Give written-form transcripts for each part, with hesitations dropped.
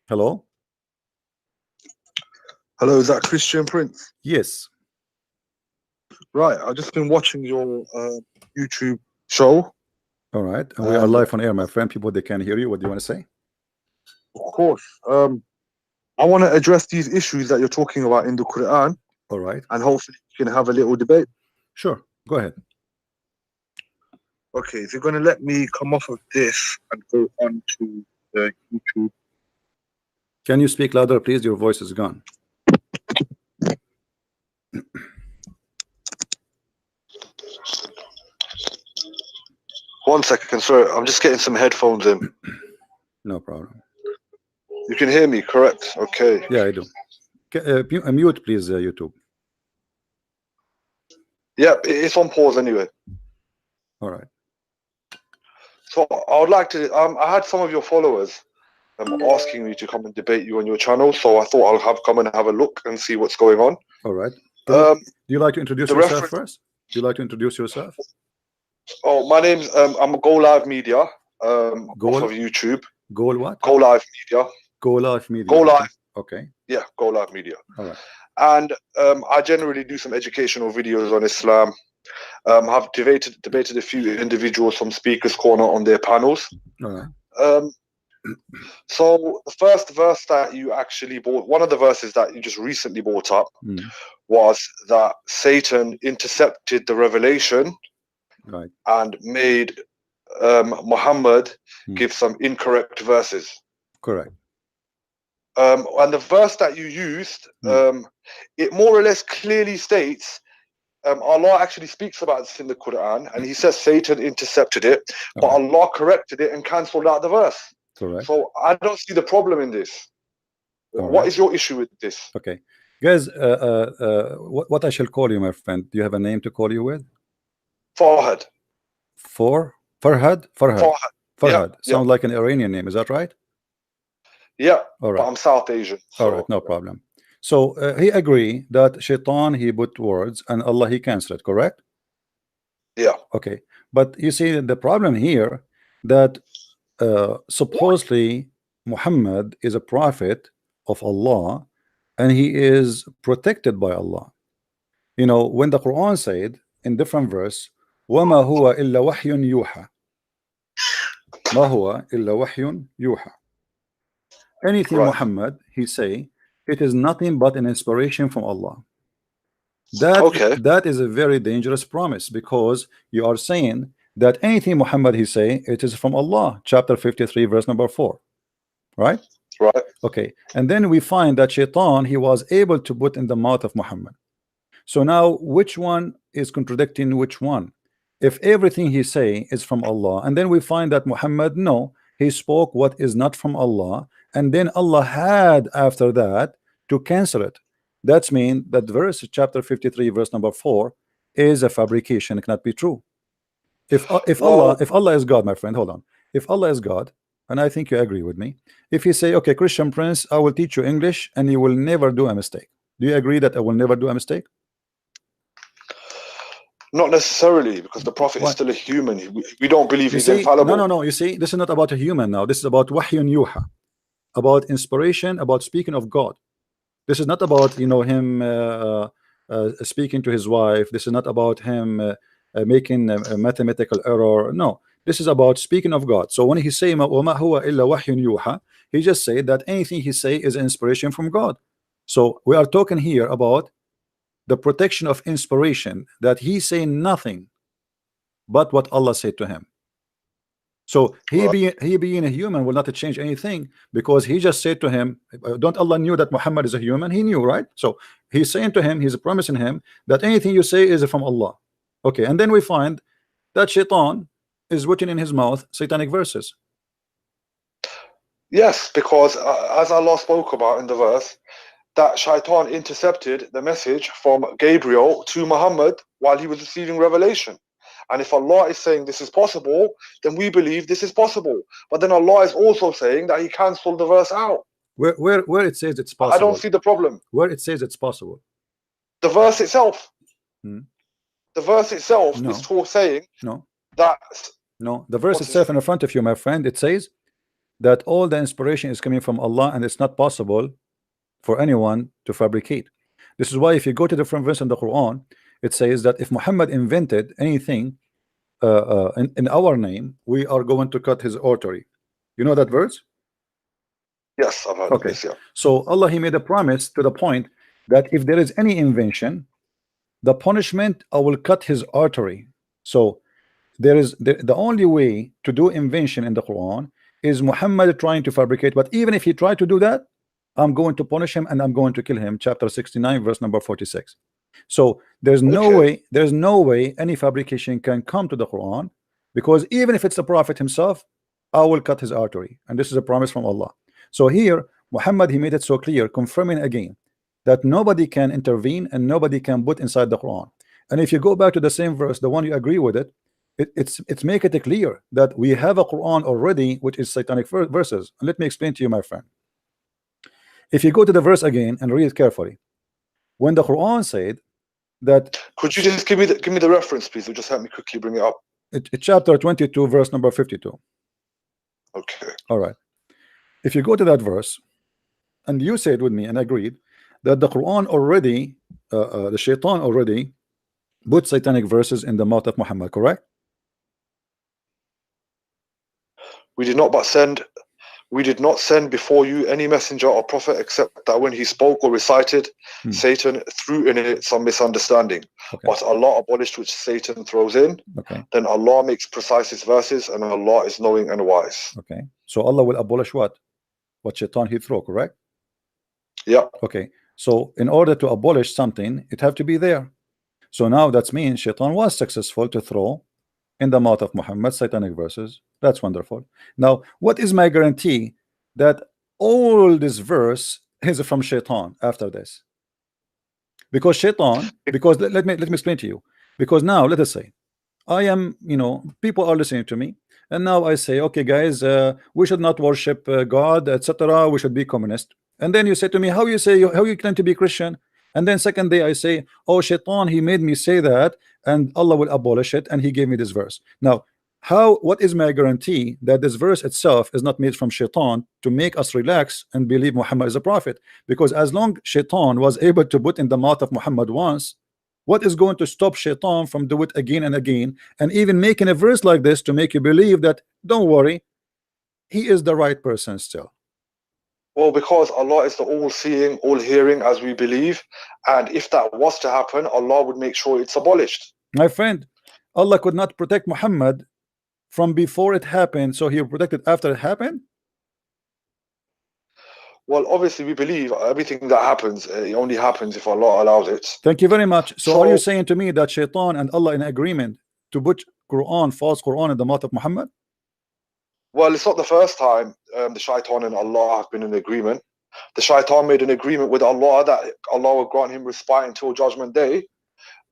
Hello? Hello, is that Christian Prince? Yes. Right, I've just been watching your YouTube show. All right. And we are live on air, my friend. People, they can hear you. What do you want to say? Of course. I want to address these issues that you're talking about in the Quran. All right. And hopefully we can have a little debate. Sure. Go ahead. Okay, if you're going to let me come off of this and go on to the YouTube. Can you speak louder, please? Your voice is gone. One second, sorry. I'm just getting some headphones in. No problem. You can hear me, correct? Okay. Yeah, I do. Mute, please, YouTube. Yeah, it's on pause anyway. All right. So I would like to. I had some of your followers asking me to come and debate you on your channel, so I thought I'll come and have a look and see what's going on. All right. Do you like to introduce yourself first? Do you like to introduce yourself? Oh, my name's I'm Go Live Media. Off of YouTube. Go what? Go Live Media. Go Live Media. Go Live. Okay. Yeah, Go Live Media. All right. And I generally do some educational videos on Islam. I've debated a few individuals from Speakers Corner on their panels. All right. So the first verse that you actually brought, one of the verses that you just recently brought up, was that Satan intercepted the revelation, right, and made Muhammad give some incorrect verses. Correct. And the verse that you used, it more or less clearly states, Allah actually speaks about this in the Quran, and He says Satan intercepted it, but Allah corrected it and cancelled out the verse. Correct. So I don't see the problem in this. What is your issue with this? Okay, guys, what I shall call you, my friend? Do you have a name to call you with? Farhaad. Farhaad? Farhaad. Yeah, Sounds like an Iranian name. Is that right? Yeah. All right. But I'm South Asian. So. All right, no problem. So he agree that Shaitan, he put words, and Allah, he cancelled it. Correct? Yeah. Okay, but you see the problem here that supposedly Muhammad is a prophet of Allah, and he is protected by Allah. You know, when the Quran said in different verse, وَمَا هُوَ إِلَّا وَحْيٌ يُوحَى, مَا هُوَ إِلَّا وَحْيٌ يُوحَى. Anything Muhammad, he say, it is nothing but an inspiration from Allah. That is a very dangerous promise, because you are saying that anything Muhammad he say, it is from Allah. Chapter 53, verse number 4. Right? Right. Okay. And then we find that Shaitan, he was able to put in the mouth of Muhammad. So now, which one is contradicting which one? If everything he say is from Allah, and then we find that Muhammad, no, he spoke what is not from Allah, and then Allah had after that to cancel it. That's mean that verse chapter 53 verse number 4 is a fabrication. It cannot be true. If Allah is God, my friend, hold on. If Allah is God, and I think you agree with me, if you say, okay, Christian Prince, I will teach you English and you will never do a mistake. Do you agree that I will never do a mistake? Not necessarily, because the Prophet is still a human. We don't believe he's infallible. No. You see, this is not about a human now. This is about wahyun yuha, about inspiration, about speaking of God. This is not about, you know, him speaking to his wife. This is not about him making a mathematical error. No, this is about speaking of God. So when he say وَمَا هُوَ إِلَّا وَحْيٌ يُوحَى, he just say that anything he say is inspiration from God. So we are talking here about the protection of inspiration, that he say nothing but what Allah said to him. So he being a human will not change anything, because he just said to him, don't Allah knew that Muhammad is a human? He knew, right? So he's saying to him, he's promising him that anything you say is from Allah. Okay, and then we find that Shaitan is written in his mouth satanic verses. Yes, because as Allah spoke about in the verse, that Shaitan intercepted the message from Gabriel to Muhammad while he was receiving revelation. And if Allah is saying this is possible, then we believe this is possible. But then Allah is also saying that He cancelled the verse out. Where it says it's possible? I don't see the problem. Where it says it's possible? The verse itself. The verse itself is saying no. that. No, the verse itself in front of you, my friend, it says that all the inspiration is coming from Allah, and it's not possible for anyone to fabricate. This is why if you go to different verse in the Quran, it says that if Muhammad invented anything in our name, we are going to cut his artery. You know that verse? Yes, I've heard of this. Yeah. So Allah, he made a promise to the point that if there is any invention, the punishment, I will cut his artery. So there is the only way to do invention in the Quran is Muhammad trying to fabricate. But even if he tried to do that, I'm going to punish him and I'm going to kill him. Chapter 69, verse number 46. So there's no way any fabrication can come to the Quran, because even if it's the Prophet himself, I will cut his artery, and this is a promise from Allah. So here Muhammad, he made it so clear, confirming again that nobody can intervene and nobody can put inside the Quran. And if you go back to the same verse, the one you agree with it, it's make it clear that we have a Quran already which is satanic verses. And let me explain to you, my friend. If you go to the verse again and read it carefully, when the Quran said that, could you just give me the reference, please? It'll just help me quickly bring it up. It's chapter 22, verse number 52. Okay. All right. If you go to that verse, and you said with me and agreed that the Quran already, the Shaitan already put satanic verses in the mouth of Muhammad, correct? We did not send before you any messenger or prophet except that when he spoke or recited, Satan threw in it some misunderstanding. Okay. But Allah abolished which Satan throws in. Okay. Then Allah makes precise his verses, and Allah is knowing and wise. Okay. So Allah will abolish what Shaitan he throw, correct? Yeah. Okay. So in order to abolish something, it have to be there. So now that means Shaitan was successful to throw in the mouth of Muhammad satanic verses. That's wonderful. Now, what is my guarantee that all this verse is from Shaitan after this? Because Shaitan, because let me explain to you. Because now let us say I am, people are listening to me, and now I say, okay guys, we should not worship God, etc. We should be communist. And then you say to me, how you claim to be Christian? And then second day I say, oh, Shaitan, he made me say that, and Allah will abolish it, and he gave me this verse. Now, what is my guarantee that this verse itself is not made from Shaitan to make us relax and believe Muhammad is a prophet? Because as long Shaitan was able to put in the mouth of Muhammad once, what is going to stop Shaitan from do it again and again, and even making a verse like this to make you believe that, don't worry, he is the right person still? Well, because Allah is the all-seeing, all-hearing, as we believe, and if that was to happen, Allah would make sure it's abolished. My friend, Allah could not protect Muhammad from before it happened, so he will protect it after it happened? Well, obviously we believe everything that happens, it only happens if Allah allows it. Thank you very much. So are you saying to me that Shaitan and Allah in agreement to put false Quran in the mouth of Muhammad? Well, it's not the first time the Shaitan and Allah have been in agreement. The Shaitan made an agreement with Allah that Allah will grant him respite until Judgment Day,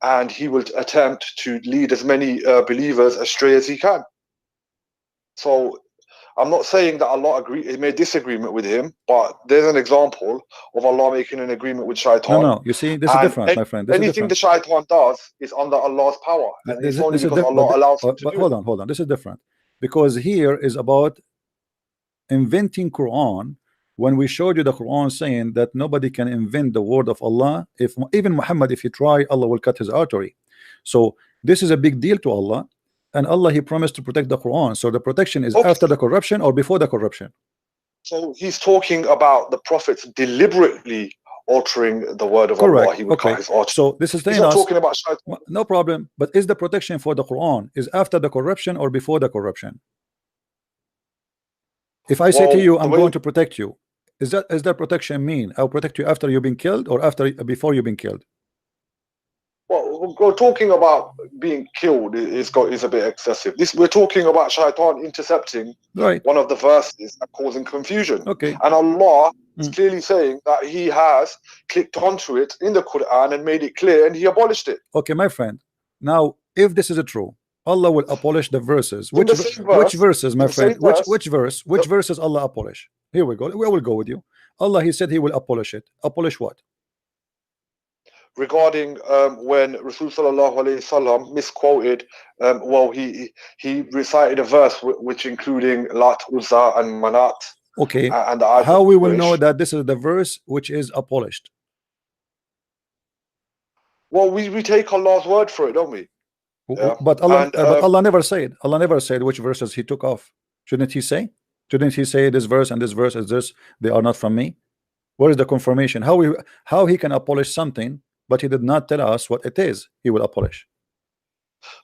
and he will attempt to lead as many believers astray as he can. So I'm not saying that Allah made this agreement with him, but there's an example of Allah making an agreement with Shaitan. No, you see, this is different, my friend. Anything the Shaitan does is under Allah's power, and it's only because Allah allows him to do it. Hold on, this is different. Because here is about inventing Quran, when we showed you the Quran saying that nobody can invent the word of Allah. If even Muhammad, if he try, Allah will cut his artery. So this is a big deal to Allah, and Allah, he promised to protect the Quran. So the protection is after the corruption or before the corruption? So he's talking about the prophets deliberately altering the word of Allah. He would cut his artery. So this is he's not talking about Shaitan. No problem. But is the protection for the Quran is after the corruption or before the corruption? If I say to you, I'm going to protect you, is that protection mean I'll protect you after you've been killed or before you've been killed? Well, talking about being killed is a bit excessive. We're talking about Shaitan intercepting one of the verses and causing confusion. Okay. And Allah is clearly saying that he has clicked onto it in the Quran and made it clear, and he abolished it. Okay, my friend. Now, if this is true, Allah will abolish the verses. Which verses, my friend? Which verses Allah abolish? Here we go. We will go with you. Allah, he said he will abolish it. Abolish what? regarding when Rasul sallallahu alaihi wasallam misquoted. Well, he recited a verse which including Lat, Uzza, and Manat, Okay, and the eyes how of we will know Quraysh. that this is the verse which is abolished? Well, we take Allah's word for it, don't we? Yeah. But And Allah never said. Allah never said which verses He took off. Shouldn't He say? Shouldn't He say this verse and this verse is this? They are not from me. Where is the confirmation? How He can abolish something, but He did not tell us what it is He will abolish.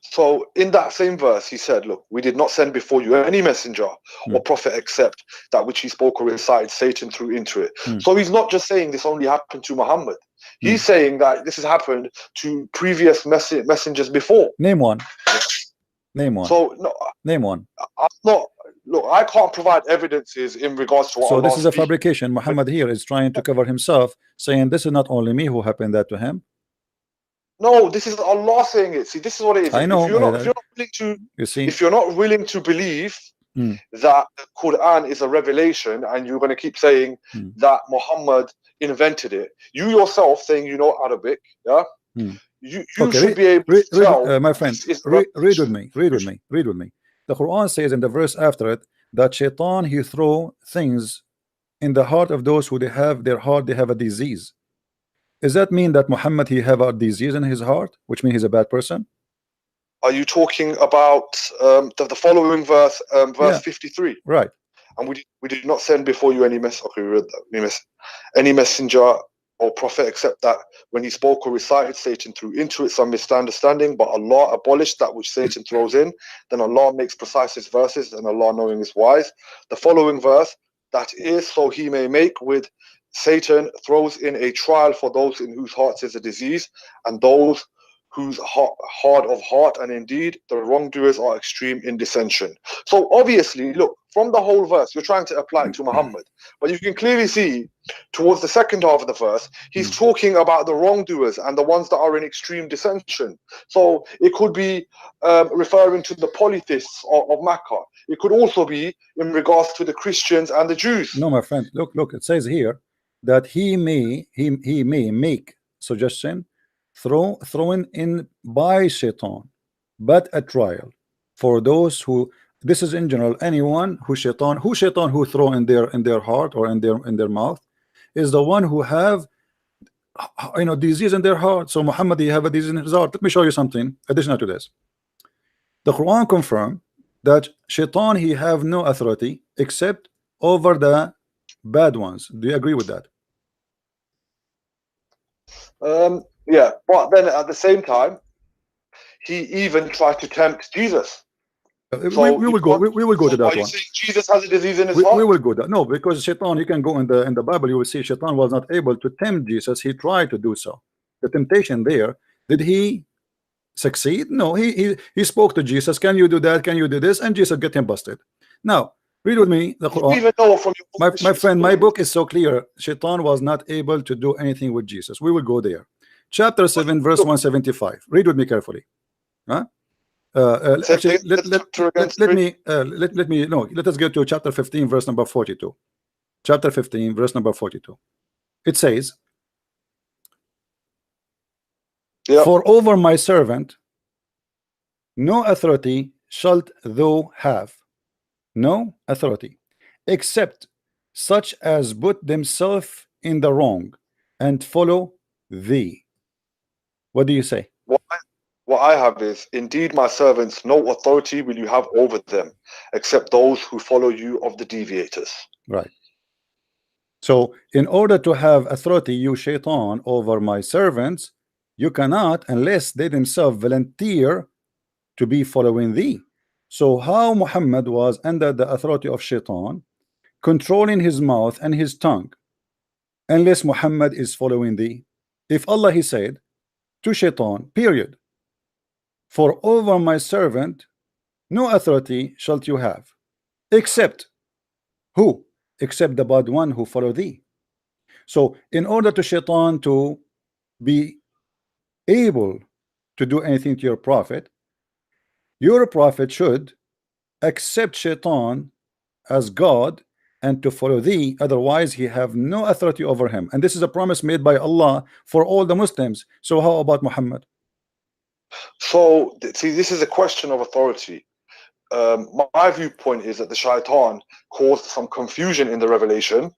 so in that same verse, he said, look, we did not send before you any messenger or prophet except that which he spoke or recited, Satan threw into it. So he's not just saying this only happened to Muhammad. He's saying that this has happened to previous messengers before. Name one. Name one. So no, Name one. I'm not. Look, I can't provide evidences in regards to what So Allah this is a speaks. fabrication. Muhammad here is trying to cover himself, saying this is not only me who happened that to him. No, this is Allah saying it. See, this is what it is. I know. If you're not willing to, You see, if you're not willing to believe that the Quran is a revelation, and you're going to keep saying that Muhammad invented it, you yourself saying you know Arabic, yeah, you okay, should be able to tell. my friend, read with me. Read with me. Read with me. The Quran says in the verse after it that Shaitan he throw things in the heart of those who they have a disease. Does that mean that Muhammad he have a disease in his heart, which means he's a bad person? Are you talking about the following verse, verse 53? Right. And we did not send before you any Okay, we read that. Any messenger or prophet except that when he spoke or recited, Satan threw into it some misunderstanding, but Allah abolished that which Satan throws in. Then Allah makes precise his verses, and Allah knowing is wise. The following verse, that is so he may make with Satan throws in a trial for those in whose hearts is a disease, and those whose hard of heart, and indeed the wrongdoers are extreme in dissension. So obviously, look, from the whole verse, you're trying to apply it to Muhammad, but you can clearly see towards the second half of the verse, he's talking about the wrongdoers and the ones that are in extreme dissension. So it could be referring to the polytheists of Makkah. It could also be in regards to the Christians and the Jews. No, my friend, look, it says here that he may make suggestion thrown in by Shaitan, but a trial for those who, this is in general, anyone who Shaitan who throw in their heart or in their mouth is the one who have disease in their heart. So Muhammad, you have a disease in his heart. Let me show you something additional to this. The Quran confirm that Shaitan he have no authority except over the bad ones. Do you agree with that? Yeah, but then at the same time, he even tried to tempt Jesus. So we will go to that one. Jesus has a disease in his heart? We will go that. No, because Shaitan, you can go in the Bible, you will see Shaitan was not able to tempt Jesus. He tried to do so. The temptation there, did he succeed? No, he spoke to Jesus. Can you do that? Can you do this? And Jesus get him busted. Now read with me the Quran. Even though from my friend, my book is so clear. Shaitan was not able to do anything with Jesus. We will go there. Chapter 7 verse 175. Read with me carefully. Huh? Actually, let us go to chapter 15 verse number 42. Chapter 15 verse number 42. It says, for over my servant no authority shalt thou have, no authority, except such as put themselves in the wrong and follow thee. What do you say? What I have is, indeed my servants, no authority will you have over them except those who follow you of the deviators. Right. So in order to have authority, you Shaitan, over my servants, you cannot unless they themselves volunteer to be following thee. So how Muhammad was under the authority of Shaitan, controlling his mouth and his tongue, unless Muhammad is following thee? If Allah he said to Shaitan, period, for over my servant no authority shalt you have, except who? Except the bad one who follow thee. So in order to Shaitan to be able to do anything to your prophet should accept Shaitan as God and to follow thee, otherwise he have no authority over him. And this is a promise made by Allah for all the Muslims. So how about Muhammad? So, see, this is a question of authority. My viewpoint is that the shaitan caused some confusion in the revelation,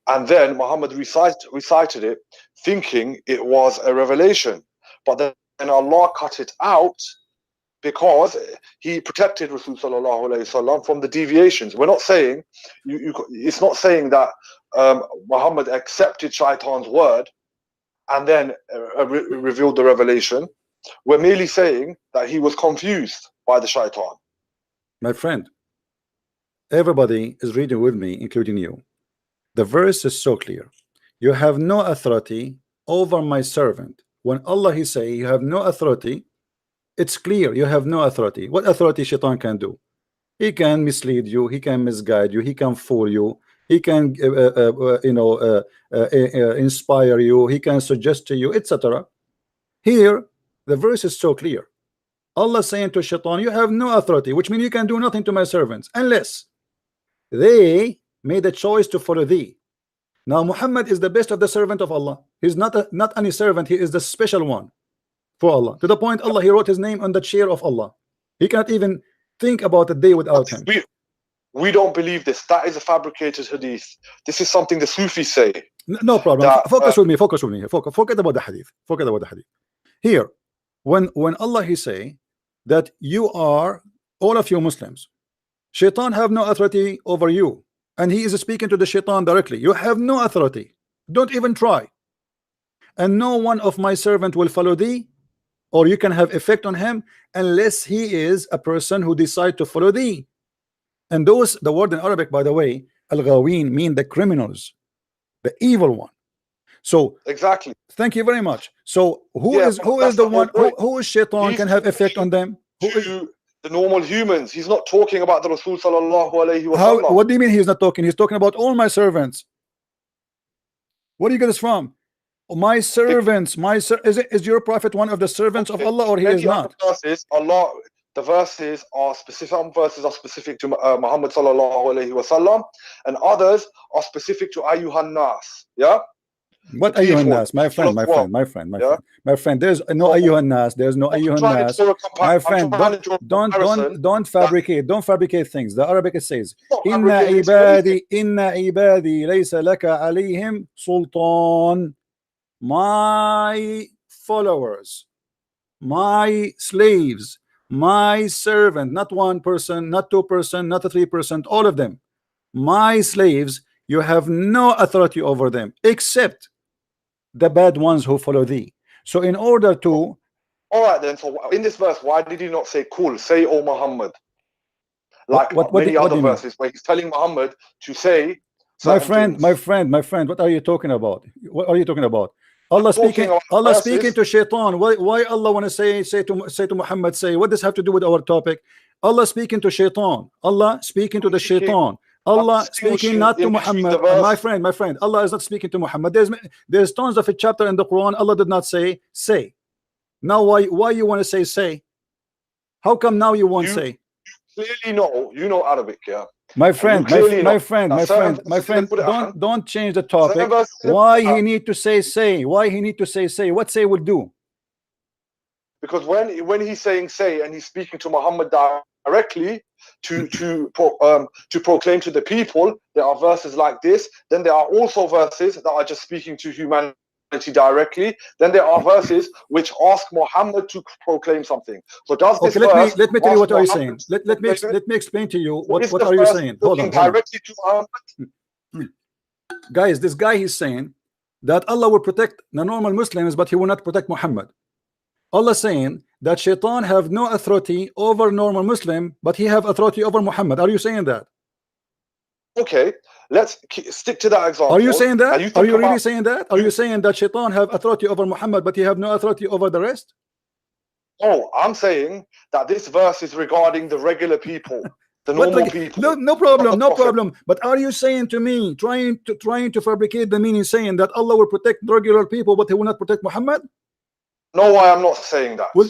and then Muhammad recited it thinking it was a revelation. But then Allah cut it out because he protected Rasul sallallahu alaihi wasallam from the deviations. We're not saying it's not saying that Muhammad accepted shaitan's word and then revealed the revelation. We're merely saying that he was confused by the shaitan. My friend, everybody is reading with me, including you. The verse is so clear. You have no authority over my servant. When Allah he say you have no authority, it's clear you have no authority. What authority shaitan can do? He can mislead you, he can misguide you, he can fool you, he can inspire you, he can suggest to you, etc. Here the verse is so clear. Allah saying to shaitan, you have no authority, which means you can do nothing to my servants unless they made a choice to follow thee. Now Muhammad is the best of the servant of Allah. He's not any servant, he is the special one for Allah, to the point Allah he wrote his name on the chair of Allah. He cannot even think about a day without him. We don't believe this. That is a fabricated hadith. This is something the Sufis say. No problem. Focus with me. Forget about the hadith. Forget about the hadith. Here, when Allah he say that you are, all of you Muslims, shaitan have no authority over you, and he is speaking to the shaitan directly. You have no authority. Don't even try. And no one of my servant will follow thee, or you can have effect on him, unless he is a person who decide to follow thee. And those, the word in Arabic, by the way, al-ghawin, mean the criminals, the evil one. So exactly. Thank you very much. So who is the one who is shaitan can have effect on them? Who is the normal humans? He's not talking about the Rasul sallallahu alaihi wasallam. What do you mean he's not talking? He's talking about all my servants. Where do you get this from? My servants, is your prophet one of the servants of Allah, or he is not? The verses are specific. Some verses are specific to Muhammad sallallahu alaihi wasallam, and others are specific to ayyuhan nas. Yeah. What ayyuhan nas, my friend? There's no ayyuhan nas. There's no ayyuhan nas. My friend, don't fabricate things. The Arabic it says, Inna ibadi laysa laka alayhim sultan. My followers, my slaves, my servant, not one person, not two person, not 3%, all of them, my slaves, you have no authority over them except the bad ones who follow thee. So in order to, all right then, so in this verse, why did he not say cool, say O Muhammad, like many other verses where he's telling Muhammad to say my friend, what are you talking about? What are you talking about? Allah speaking to shaitan. Why Allah want to say to Muhammad, say, what does have to do with our topic? Allah speaking to shaitan. Allah speaking to the shaitan. Allah speaking not to Muhammad. My friend, Allah is not speaking to Muhammad. There's tons of a chapter in the Quran Allah did not say. Now why you want to say? How come now you won't say? Clearly you know Arabic, yeah. My friend, don't change the topic. Why he need to say? Why he need to say? What say will do? Because when he's saying say and he's speaking to Muhammad directly to proclaim to the people, there are verses like this. Then there are also verses that are just speaking to humanity directly. Then there are verses which ask Muhammad to proclaim something. So does this verse let me tell you what are you saying. Let me explain to you what are you saying. Hold on. Directly to Muhammad? Guys, this guy is saying that Allah will protect the normal Muslims, but he will not protect Muhammad. Allah saying that shaitan have no authority over normal Muslim, but he have authority over Muhammad. Are you saying that? Okay, let's stick to that example. Are you saying that? Are you really saying that? Are you saying that shaitan have authority over Muhammad, but he have no authority over the rest? Oh, I'm saying that this verse is regarding the regular people, the normal people. No problem. But are you saying to me, trying to fabricate the meaning, saying that Allah will protect regular people, but he will not protect Muhammad? No, I am not saying that. Well,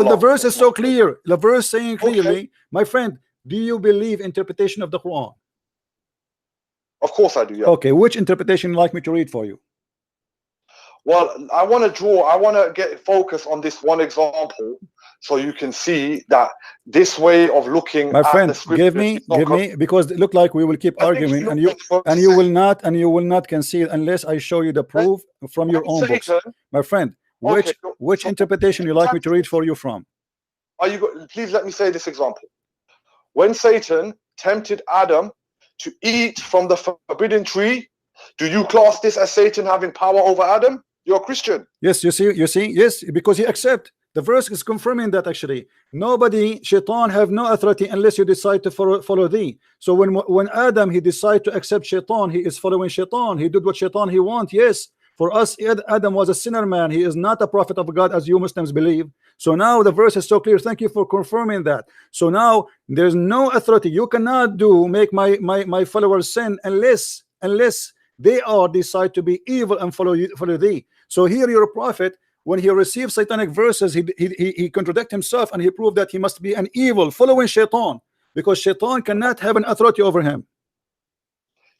the verse is so clear. The verse saying clearly, my friend, do you believe interpretation of the Quran? Of course I do, yeah. Okay, which interpretation you like me to read for you? Well, I want to get focus on this one example so you can see that this way of looking My at friend, the scripture give me, because it look like we will keep I think arguing, you and look at you will not concede unless I show you the proof from your own books. Satan, My friend, okay, which so interpretation you like me to read for you from? please let me say this example. When Satan tempted Adam to eat from the forbidden tree, do you class this as Satan having power over Adam? You're a Christian. Yes, you see, yes, because he accept. The verse is confirming that actually nobody, shaitan, have no authority unless you decide to follow thee. So when Adam, he decided to accept shaitan, he is following shaitan. He did what shaitan he want. Yes, for us, Adam was a sinner man. He is not a prophet of God, as you Muslims believe. So now the verse is so clear. Thank you for confirming that. So now there's no authority. You cannot make my followers sin unless they are decide to be evil and follow thee. So here your prophet, when he received satanic verses, he contradict himself, and he proved that he must be an evil following shaitan, because shaitan cannot have an authority over him.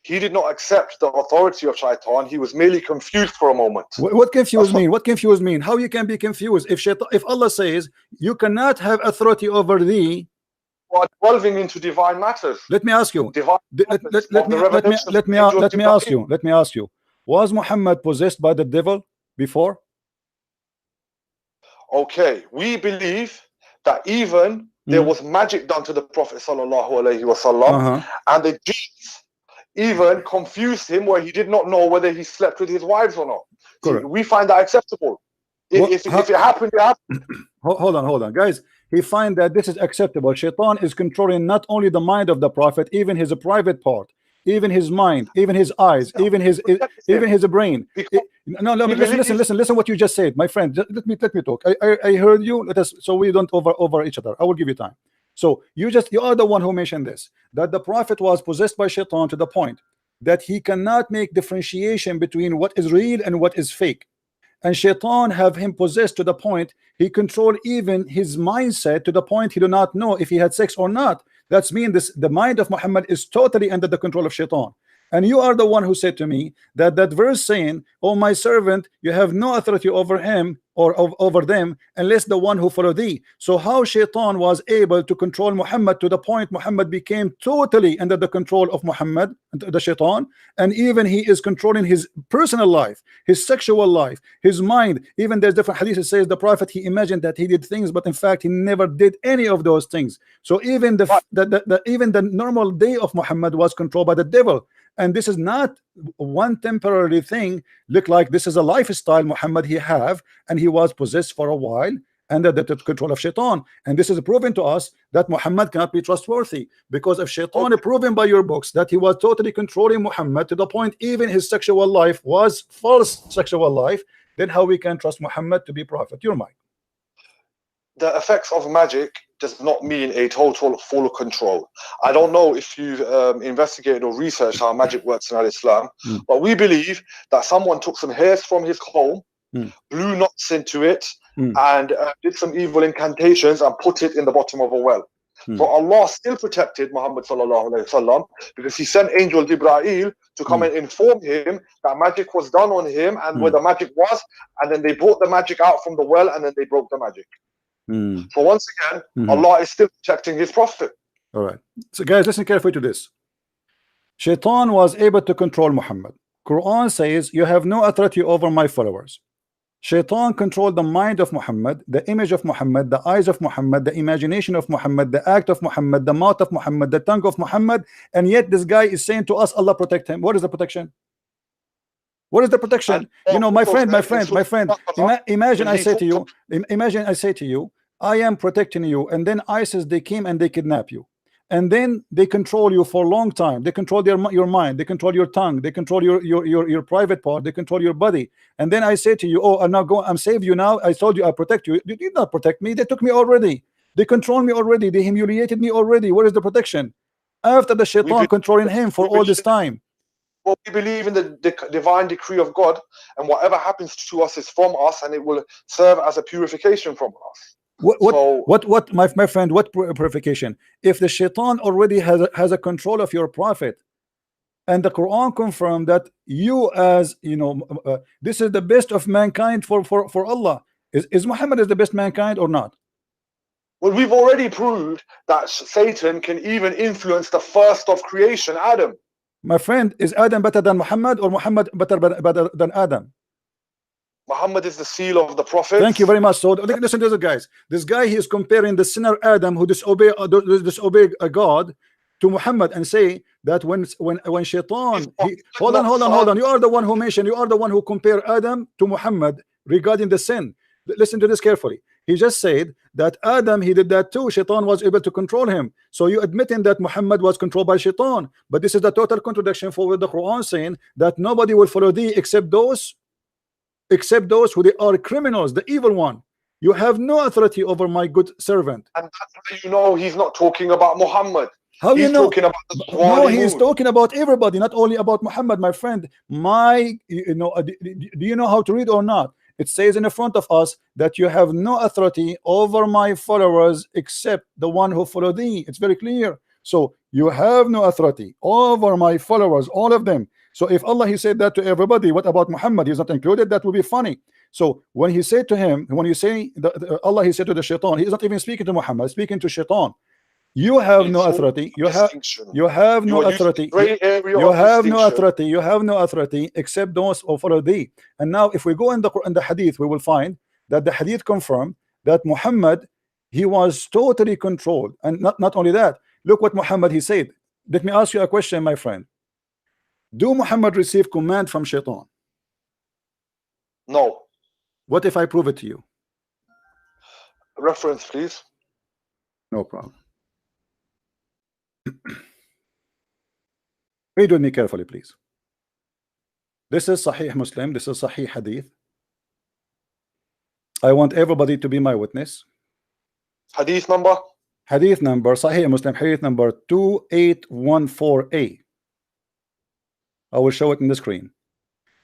He did not accept the authority of shaitan. He was merely confused for a moment. What confused mean? What confused mean? How you can be confused if Allah says you cannot have authority over thee? Are delving into divine matters. Let me ask you. Let me ask you. Was Muhammad possessed by the devil before? Okay, we believe that even there was magic done to the Prophet sallallahu alaihi wasallam, and the jinns even confused him, where he did not know whether he slept with his wives or not. Correct. We find that acceptable. If it happened, it happened. Hold on, guys. He find that this is acceptable. Shaitan is controlling not only the mind of the prophet, even his private part, even his mind, even his eyes, even his brain. No, listen what you just said, my friend. Let me talk. I heard you. Let us, so we don't over each other. I will give you time. So you are the one who mentioned this, that the prophet was possessed by shaitan to the point that he cannot make differentiation between what is real and what is fake. And shaitan have him possessed to the point he control even his mindset, to the point he do not know if he had sex or not. That's mean the mind of Muhammad is totally under the control of shaitan. And you are the one who said to me that verse saying, "Oh my servant, you have no authority over him or over them unless the one who follow thee." So how shaitan was able to control Muhammad to the point Muhammad became totally under the control of Muhammad, the shaitan, and even he is controlling his personal life, his sexual life, his mind. Even there's different hadith that says the prophet, he imagined that he did things, but in fact he never did any of those things. So even even the normal day of Muhammad was controlled by the devil. And this is not one temporary thing. Look like this is a lifestyle Muhammad he have, and he was possessed for a while under the control of shaitan. And this is proven to us that Muhammad cannot be trustworthy, because if shaitan proven by your books that he was totally controlling Muhammad to the point even his sexual life was false sexual life, then how we can trust Muhammad to be prophet? Your mind. The effects of magic does not mean a total full control. I don't know if you've investigated or researched how magic works in Islam, but we believe that someone took some hairs from his comb, blew knots into it, and did some evil incantations and put it in the bottom of a well. So Allah still protected Muhammad sallallahu alaihi wasallam, because he sent angel Jibreel to come and inform him that magic was done on him and where the magic was, and then they brought the magic out from the well, and then they broke the magic. So once again, Allah is still protecting his prophet. All right. So guys, listen carefully to this. Shaitan was able to control Muhammad. Quran says, "You have no authority over my followers." Shaitan controlled the mind of Muhammad, the image of Muhammad, the eyes of Muhammad, the imagination of Muhammad, the act of Muhammad, the mouth of Muhammad, the tongue of Muhammad, and yet this guy is saying to us, Allah protect him. What is the protection? What is the protection? You know, my friend, imagine I say to you, I am protecting you, and then ISIS, they came and they kidnap you, and then they control you for a long time. They control your mind, they control your tongue, they control your private part, they control your body. And then I say to you, "Oh, I'm save you now. I told you I protect you. You did not protect me. They took me already. They control me already. They humiliated me already. Where is the protection?" After the shaitan controlling him for all this time. Well, we believe in the divine decree of God, and whatever happens to us is from us, and it will serve as a purification from us. What, my friend, what purification? If the shaitan already has a control of your prophet, and the Quran confirmed that you, as you know, this is the best of mankind for Allah. Is Muhammad is the best mankind or not? Well, we've already proved that Satan can even influence the first of creation, Adam. My friend, is Adam better than Muhammad, or Muhammad better than Adam? Muhammad is the seal of the prophets. Thank you very much. So listen to this, guys. This guy, he is comparing the sinner Adam who disobey God to Muhammad, and say that when Shaitan, hold on. You are the one who mentioned, you are the one who compare Adam to Muhammad regarding the sin. Listen to this carefully. He just said that Adam, he did that too. Shaitan was able to control him. So you admitting that Muhammad was controlled by Shaitan, but this is the total contradiction for the Quran saying that nobody will follow thee except those who they are criminals, the evil one. You have no authority over my good servant. And that's how you know he's not talking about Muhammad. How he's you know? Talking about the no, he's talking about everybody, not only about Muhammad, my friend. Do you know how to read or not? It says in the front of us that you have no authority over my followers except the one who follow thee. It's very clear. So you have no authority over my followers, all of them. So if Allah, he said that to everybody, what about Muhammad? He's not included. That would be funny. So when he said to him, when you say Allah, he said to the Shaitan, he is not even speaking to Muhammad, speaking to Shaitan. You have no authority. You have no authority. You have no authority. You have no authority except those who follow thee. And now, if we go in the hadith, we will find that the hadith confirm that Muhammad, he was totally controlled. And not only that, look what Muhammad he said. Let me ask you a question, my friend. Do Muhammad receive command from Shaitan? No. What if I prove it to you? Reference, please. No problem. Read with me carefully, please. This is Sahih Muslim. This is Sahih Hadith. I want everybody to be my witness. Hadith number? Hadith number, Sahih Muslim, Hadith number 2814a. I will show it in the screen.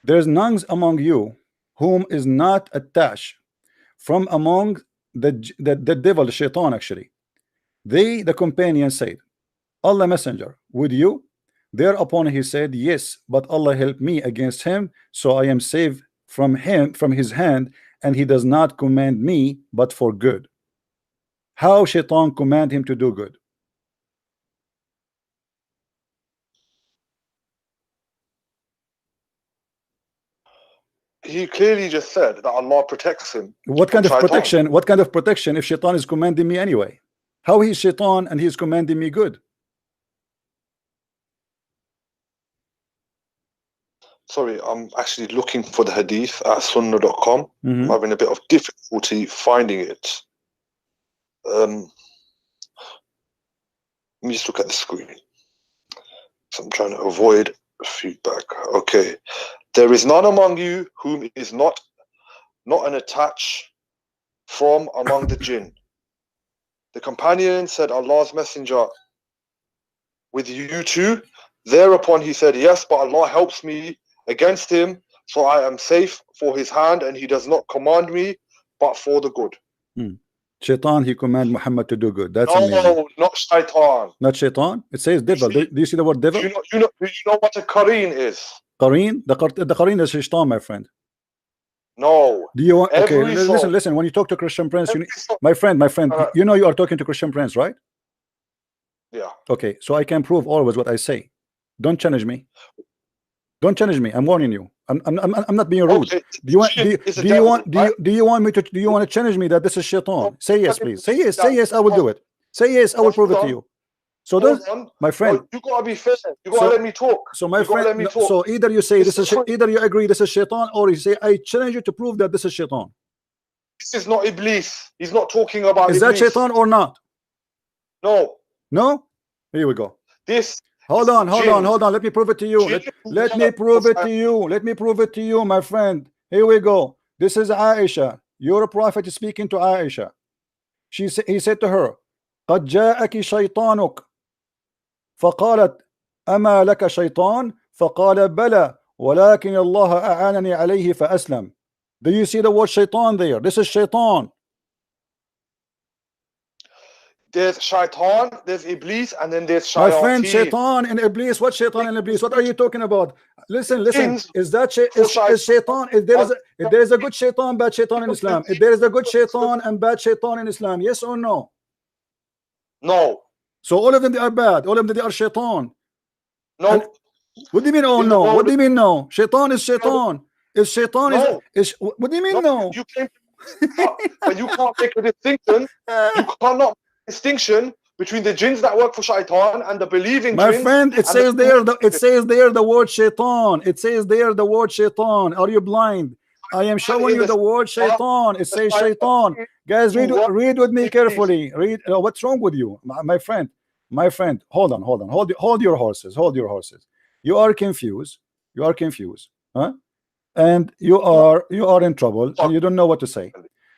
There is none among you whom is not attached from among the devil, the Shaitan actually. They, the companions, said, Allah Messenger, would you? Thereupon he said, yes, but Allah help me against him, so I am saved from his hand, and he does not command me but for good. How Shaitan command him to do good? He clearly just said that Allah protects him. What kind of protection? What kind of protection if Shaitan is commanding me anyway? How he's Shaitan and he's commanding me good? Sorry, I'm actually looking for the hadith at sunnah.com. I'm having a bit of difficulty finding it. Let me just look at the screen. So I'm trying to avoid feedback. Okay. There is none among you whom is not an attach from among the jinn. The companion said, Allah's messenger, with you too? Thereupon he said, yes, but Allah helps me against him, so I am safe for his hand, and he does not command me but for the good. Shaitan, he command Muhammad to do good. That's no, not Shaitan. Not Shaitan. It says devil. Do you see the word devil? Do you know what a Qareen is? Qareen? The Qareen is Shaitan, my friend. No. Do you want? Okay, listen. When you talk to Christian Prince, my friend, you know you are talking to Christian Prince, right? Yeah. Okay, so I can prove always what I say. Don't challenge me. Don't challenge me. I'm warning you. I'm not being rude. Okay. Do you want me to challenge me that this is Shaitan? Say yes, please. Say yes. Say yes. I will do it. Say yes. I will prove it to you. So my friend, you gotta be fair. You gotta let me talk. So my friend, so either you say either you agree this is Shaitan, or you say I challenge you to prove that this is Shaitan. This is not Iblis. He's not talking about. Is that Shaitan or not? No. No. Here we go. This. Hold on. Let me prove it to you. Let me prove it to you. Let me prove it to you, my friend. Here we go. This is Aisha. Your prophet is speaking to Aisha. He said to her, قد جاءك شيطانك. فقالت أما لك شيطان؟ فقال بلى ولكن الله أعانني عليه فأسلم. Do you see the word shaitan there? This is Shaitan. There's shaitan, there's iblis, and then there's My friend, shayateen. shaitan and iblis. What shaitan and iblis? What are you talking about? Listen. Jinns Is that for is shaitan? If there is a good shaitan, bad shaitan in Islam. If there is a good shaitan and bad shaitan in Islam, yes or no? No. So all of them they are bad. All of them they are shaitan. No. And what do you mean? Oh In the no. world What do you mean no? Shaitan is shaitan. Is shaitan No. is what do you mean no? You can't, when you can't make a distinction, you cannot make a distinction between the jinns that work for shaitan and the believing My jinns. friend, it says there the word shaitan. It says there the word shaitan. Are you blind? I am showing you the word shaitan. It says shaitan. Guys, read with me carefully. Read. What's wrong with you, my friend? My friend, hold on. Hold your horses. Hold your horses. You are confused. You are confused. Huh? And you are in trouble and you don't know what to say.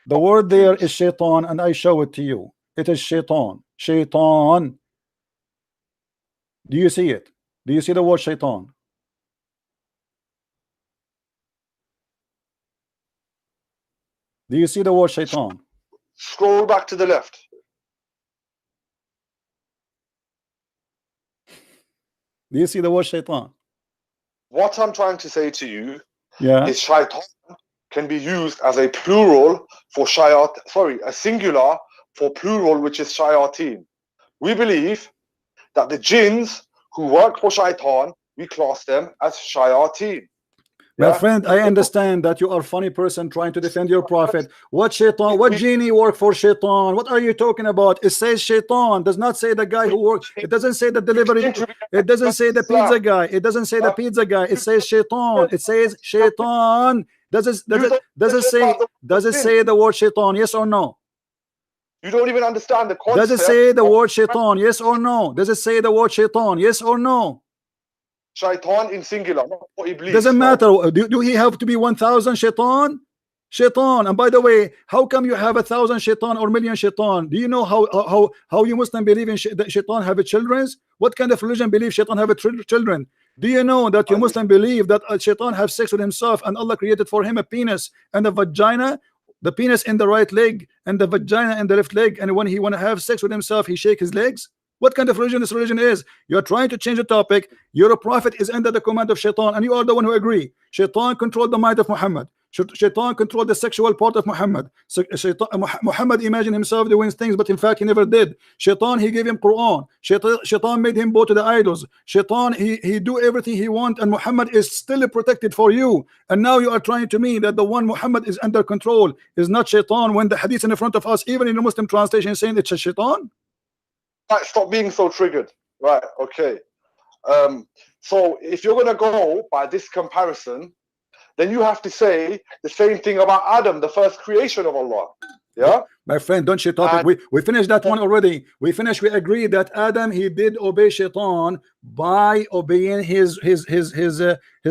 The word there is shaitan, and I show it to you. It is shaitan. Shaitan. Do you see it? Do you see the word shaitan? Do you see the word shaitan? Scroll back to the left. Do you see the word shaitan? What I'm trying to say to you Yeah. is shaitan can be used as a plural for a singular for plural, which is shayateen. We believe that the jinns who work for shaitan, we class them as shayateen. My friend, I understand that you are a funny person trying to defend your prophet. What shaitan? What genie work for shaitan? What are you talking about? It says shaitan. Does not say the guy who works. It doesn't say the delivery. It doesn't say the pizza guy. It doesn't say the pizza guy. It says shaitan. It says shaitan. Does it say the word shaitan? Yes or no? You don't even understand the concept. Does it say the word shaitan? Yes or no? Does it say the word shaitan? Yes or no? Shaitan in singular, not iblis. Doesn't matter. Do he have to be 1,000 shaitan? Shaitan. And by the way, how come you have 1,000 shaitan or million shaitan? Do you know how you Muslim believe in that shaitan have children? What kind of religion believe shaitan have children? Do you know that you Muslim believe that shaitan have sex with himself and Allah created for him a penis and a vagina? The penis in the right leg and the vagina in the left leg, and when he want to have sex with himself, he shake his legs? What kind of religion this religion is? You're trying to change the topic. Your prophet is under the command of shaitan, and you are the one who agree. Shaitan controlled the mind of Muhammad. Shaitan controlled the sexual part of Muhammad. Muhammad imagined himself doing things, but in fact he never did. Shaitan, he gave him Quran. Shaitan made him bow to the idols. Shaitan, he do everything he want, and Muhammad is still protected for you. And now you are trying to me that the one Muhammad is under control is not shaitan, when the hadith in front of us, even in the Muslim translation, saying it's a shaitan. Right, stop being so triggered. Right, okay. So if you're gonna go by this comparison, then you have to say the same thing about Adam, the first creation of Allah. Yeah, my friend, don't you topic. We finished that one already. We finished. We agreed that Adam, he did obey shaitan by obeying his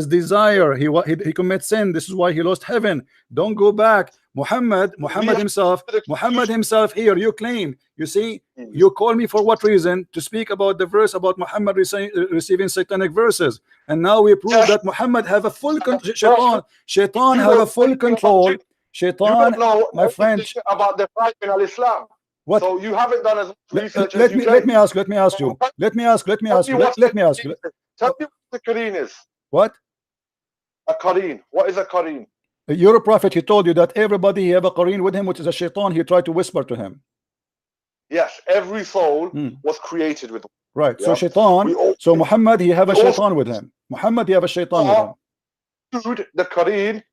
desire. He commits sin. This is why he lost heaven. Don't go back. Muhammad himself here, you claim, you see, you call me for what reason? To speak about the verse about Muhammad receiving satanic verses, and now we prove that Muhammad have a full shaitan have a full control. Shaitan, my friend, about the fight in al-Islam. What? So you haven't done as much research as you let me ask you. Tell me what the Qareen is. What? A Qareen. What is a Qareen? Your prophet, he told you that everybody have a Qareen with him, which is a shaitan. He tried to whisper to him. Yes, every soul was created with. Right. Yeah? So shaitan. So Muhammad, he have a shaitan with him. Muhammad, he have a shaitan with him. The Qareen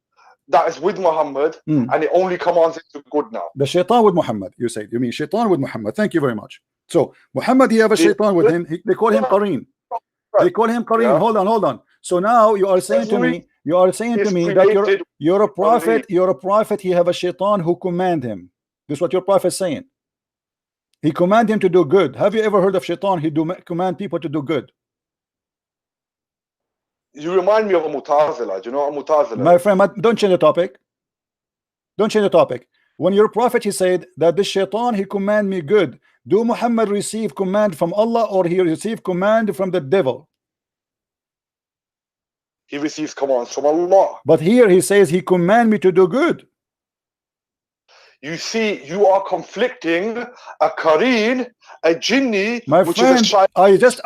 that is with Muhammad, and it only commands it to good now. The shaitan with Muhammad, you say. You mean shaitan with Muhammad. Thank you very much. So Muhammad, he have a shaitan with him. They call him Qareen. They call him Qareen. Yeah. Hold on. So now you are saying to me that you're a prophet, he have a shaitan who command him. This is what your prophet is saying. He command him to do good. Have you ever heard of shaitan? He command people to do good. You remind me of a Mutazila. Do you know what a Mutazila? My friend, don't change the topic. Don't change the topic. When your prophet, he said that the shaitan, he command me good. Do Muhammad receive command from Allah, or he receive command from the devil? He receives commands from Allah. But here he says he command me to do good. You see, you are conflicting a Kareen, a Jinni, My which friend, is a shaitan. I just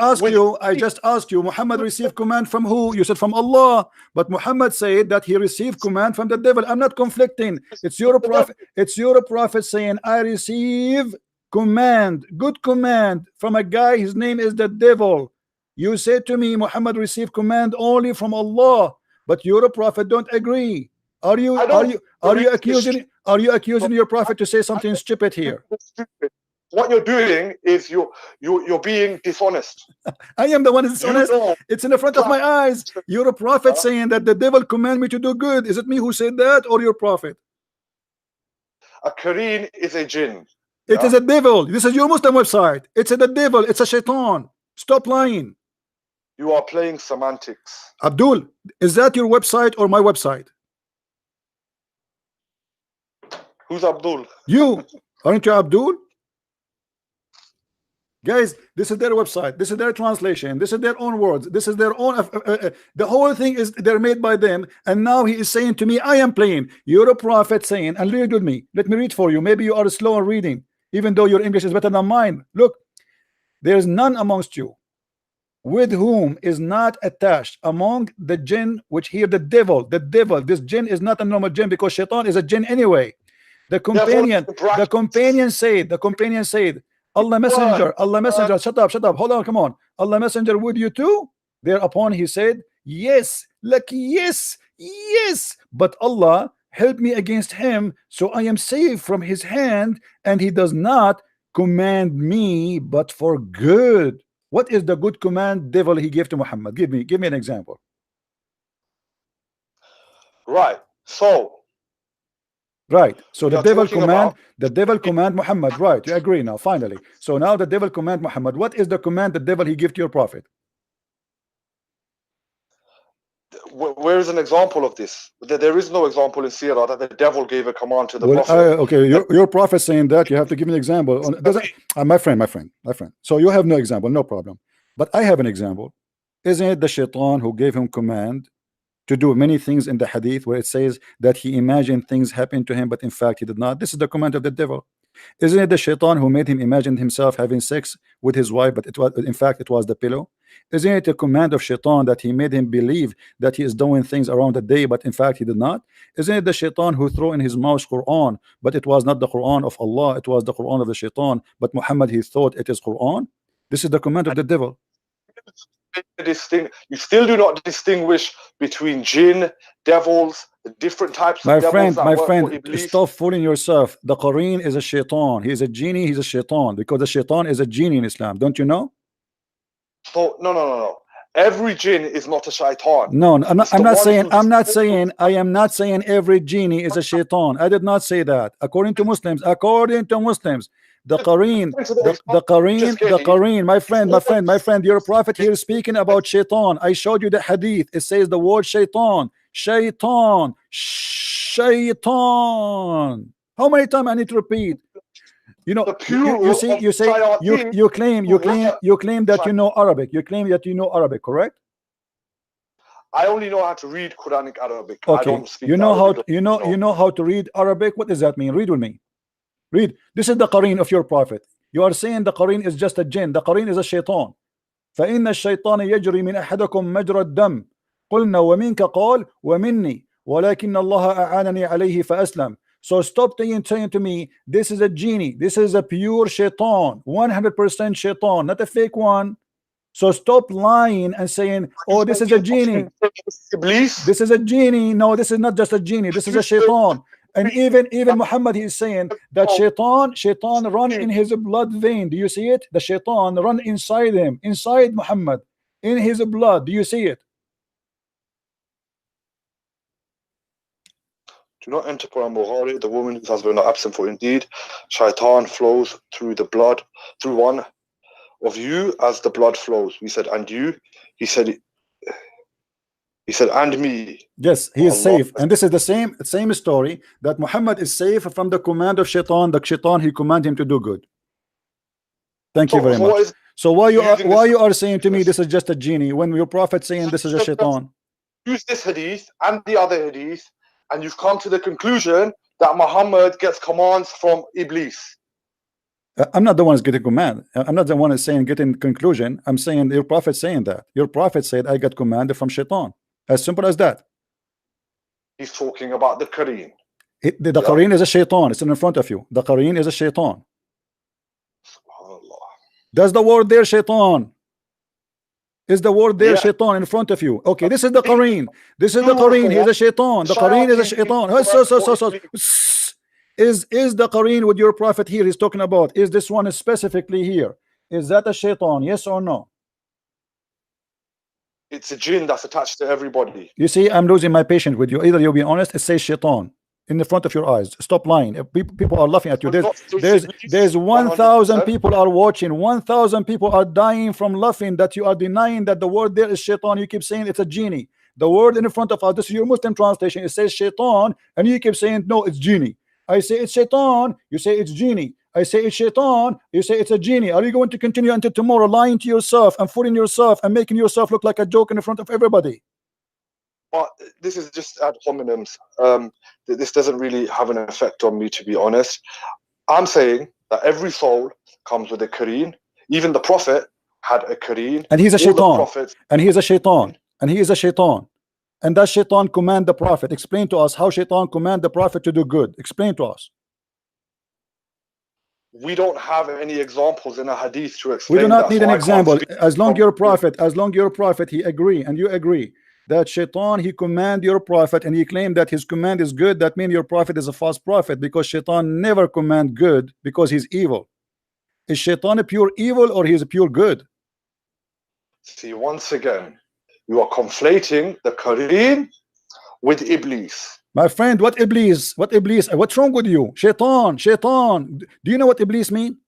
asked you, Muhammad received command from who? You said from Allah. But Muhammad said that he received command from the devil. I'm not conflicting. It's your prophet. It's your prophet saying, I receive command, good command from a guy. His name is the devil. You said to me, Muhammad received command only from Allah. But your prophet don't agree. Are you accusing your prophet to say something stupid here? What you're doing is you're being dishonest. I am the one that's dishonest. It's in the front of my eyes. You're a prophet saying that the devil command me to do good. Is it me who said that or your prophet? A Kareen is a jinn. It is a devil. This is your Muslim website. It's the devil. It's a shaitan. Stop lying. You are playing semantics. Abdul, is that your website or my website? Who's Abdul? You. Aren't you Abdul? Guys, this is their website. This is their translation. This is their own words. This is their own. The whole thing is they're made by them. And now he is saying to me, I am playing. You're a prophet saying, and read with me. Let me read for you. Maybe you are slow in reading, even though your English is better than mine. Look, there's none amongst you with whom is not attached among the jinn, which here the devil. This jinn is not a normal jinn because shaitan is a jinn anyway. The companion said, Allah messenger, shut up, hold on, come on. Allah messenger, would you too? Thereupon he said, yes, like yes, but Allah help me against him, so I am safe from his hand, and he does not command me but for good. What is the good command devil he gave to Muhammad? Give me an example. Right. So the devil command Muhammad. Right, you agree now, finally. So now the devil command Muhammad. What is the command the devil he give to your prophet? Where is an example of this? There is no example in Sirah that the devil gave a command to the prophet. Okay, your prophet saying that, you have to give me an example. My friend. So you have no example, no problem. But I have an example. Isn't it the shaitan who gave him command to do many things in the hadith where it says that he imagined things happen to him, but in fact he did not? This is the command of the devil. Isn't it the shaitan who made him imagine himself having sex with his wife, but in fact it was the pillow? Isn't it a command of shaitan that he made him believe that he is doing things around the day, but in fact he did not? Isn't it the shaitan who threw in his mouth Quran, but it was not the Quran of Allah, it was the Quran of the shaitan, but Muhammad he thought it is Quran? This is the command of the devil. You still do not distinguish between jinn, devils, the different types of devils. My friend, stop fooling yourself. The Qareen is a shaitan. He is a genie, he's a shaitan, because the shaitan is a genie in Islam. Don't you know? So no. Every jinn is not a shaitan. No, I am not saying every genie is a shaitan. I did not say that. According to Muslims, the Qareen, my friend, your prophet here is speaking about shaitan. I showed you the hadith. It says the word shaitan. How many times I need to repeat? You know, you claim that you know Arabic. You claim that you know Arabic, correct? I only know how to read Quranic Arabic. Okay. I don't speak you know how to read Arabic. What does that mean? Read with me. Read. This is the Qareen of your prophet. You are saying the Qareen is just a jinn. The Qareen is a shaitan. فإن الشيطان يجري من أحدكم مجرى الدم قلنا ومنك قال ومني ولكن الله أعانني عليه فأسلم. So stop saying to me, this is a genie. This is a pure shaitan, 100% shaitan, not a fake one. So stop lying and saying, oh, this is a genie. This is a genie. No, this is not just a genie. This is a shaitan. And even Muhammad, he is saying that shaitan run in his blood vein. Do you see it? The shaitan run inside him, inside Muhammad, in his blood. Do you see it? Do not enter Quran Bukhari, the woman who has been absent, for indeed shaitan flows through the blood, through one of you as the blood flows. We said, and you? He said, and me. Yes, he is safe. And this is the same story, that Muhammad is safe from the command of shaitan. The shaitan, he command him to do good. Thank you very much. So why you are saying to me this is just a genie when your prophet saying this is a shaitan? Use this hadith and the other hadith, and you've come to the conclusion that Muhammad gets commands from Iblis. I'm not the one who's getting command. I'm not the one who's saying getting conclusion. I'm saying your prophet saying that. Your prophet said I got command from shaitan. As simple as that. He's talking about the Qareen. The Qareen is a shaitan. It's in front of you. The Qareen is a shaitan. Does the word there shaitan? Is the word there shaitan in front of you? Okay, this is the Qareen. This is the Qareen. He's a shaitan. The Qareen is a shaitan. Is the Qareen with your prophet here he's talking about? Is this one specifically here? Is that a shaitan? Yes or no? It's a jinn that's attached to everybody. You see, I'm losing my patience with you. Either you'll be honest, it says shaitan in the front of your eyes. Stop lying. People are laughing at you. There's 1,000 people are watching. 1,000 people are dying from laughing that you are denying that the word there is shaitan. You keep saying it's a genie. The word in front of us, this is your Muslim translation. It says shaitan, and you keep saying no, it's genie. I say it's shaitan. You say it's genie. I say it's shaitan. You say it's a genie. Are you going to continue until tomorrow lying to yourself and fooling yourself and making yourself look like a joke in front of everybody? But this is just ad hominems. This doesn't really have an effect on me, to be honest. I'm saying that every soul comes with a Qareen. Even the prophet had a Qareen. And he's a shaitan. And he is a shaitan. And he is a shaitan. And does shaitan command the prophet? Explain to us how shaitan command the prophet to do good. Explain to us. We don't have any examples in a hadith to explain. We do not that, need so an example. As long your prophet, he agree and you agree that shaitan, he command your prophet, and he claimed that his command is good. That means your prophet is a false prophet, because shaitan never command good, because he's evil. Is shaitan a pure evil or he's a pure good? See, once again, you are conflating the Qareen with Iblis. My friend, what Iblis? What Iblis? What's wrong with you? Shaitan, shaitan. Do you know what Iblis mean?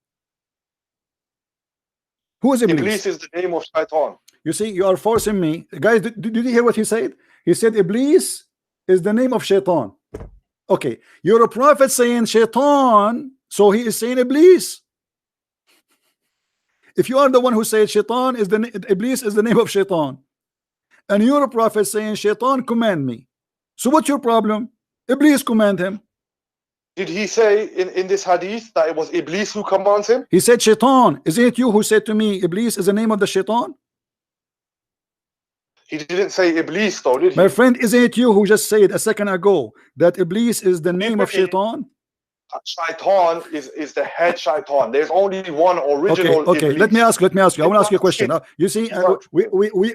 Who is Iblis? Iblis is the name of Shaitan. You see, you are forcing me. Guys, did you hear what he said? He said Iblis is the name of shaitan. Okay, you're a prophet saying shaitan, so he is saying Iblis. If you are the one who said shaitan is Iblis is the name of shaitan, and you're a prophet saying shaitan command me, so what's your problem? Iblis command him. Did he say in this hadith that it was Iblis who commands him? He said shaitan. Isn't it you who said to me Iblis is the name of the shaitan? He didn't say Iblis though, did he? My friend, isn't it you who just said a second ago that Iblis is the name of shaitan? Shaitan is the head shaitan. There's only one original. Okay. Iblis. Let me ask you. I want to ask you a question. You see,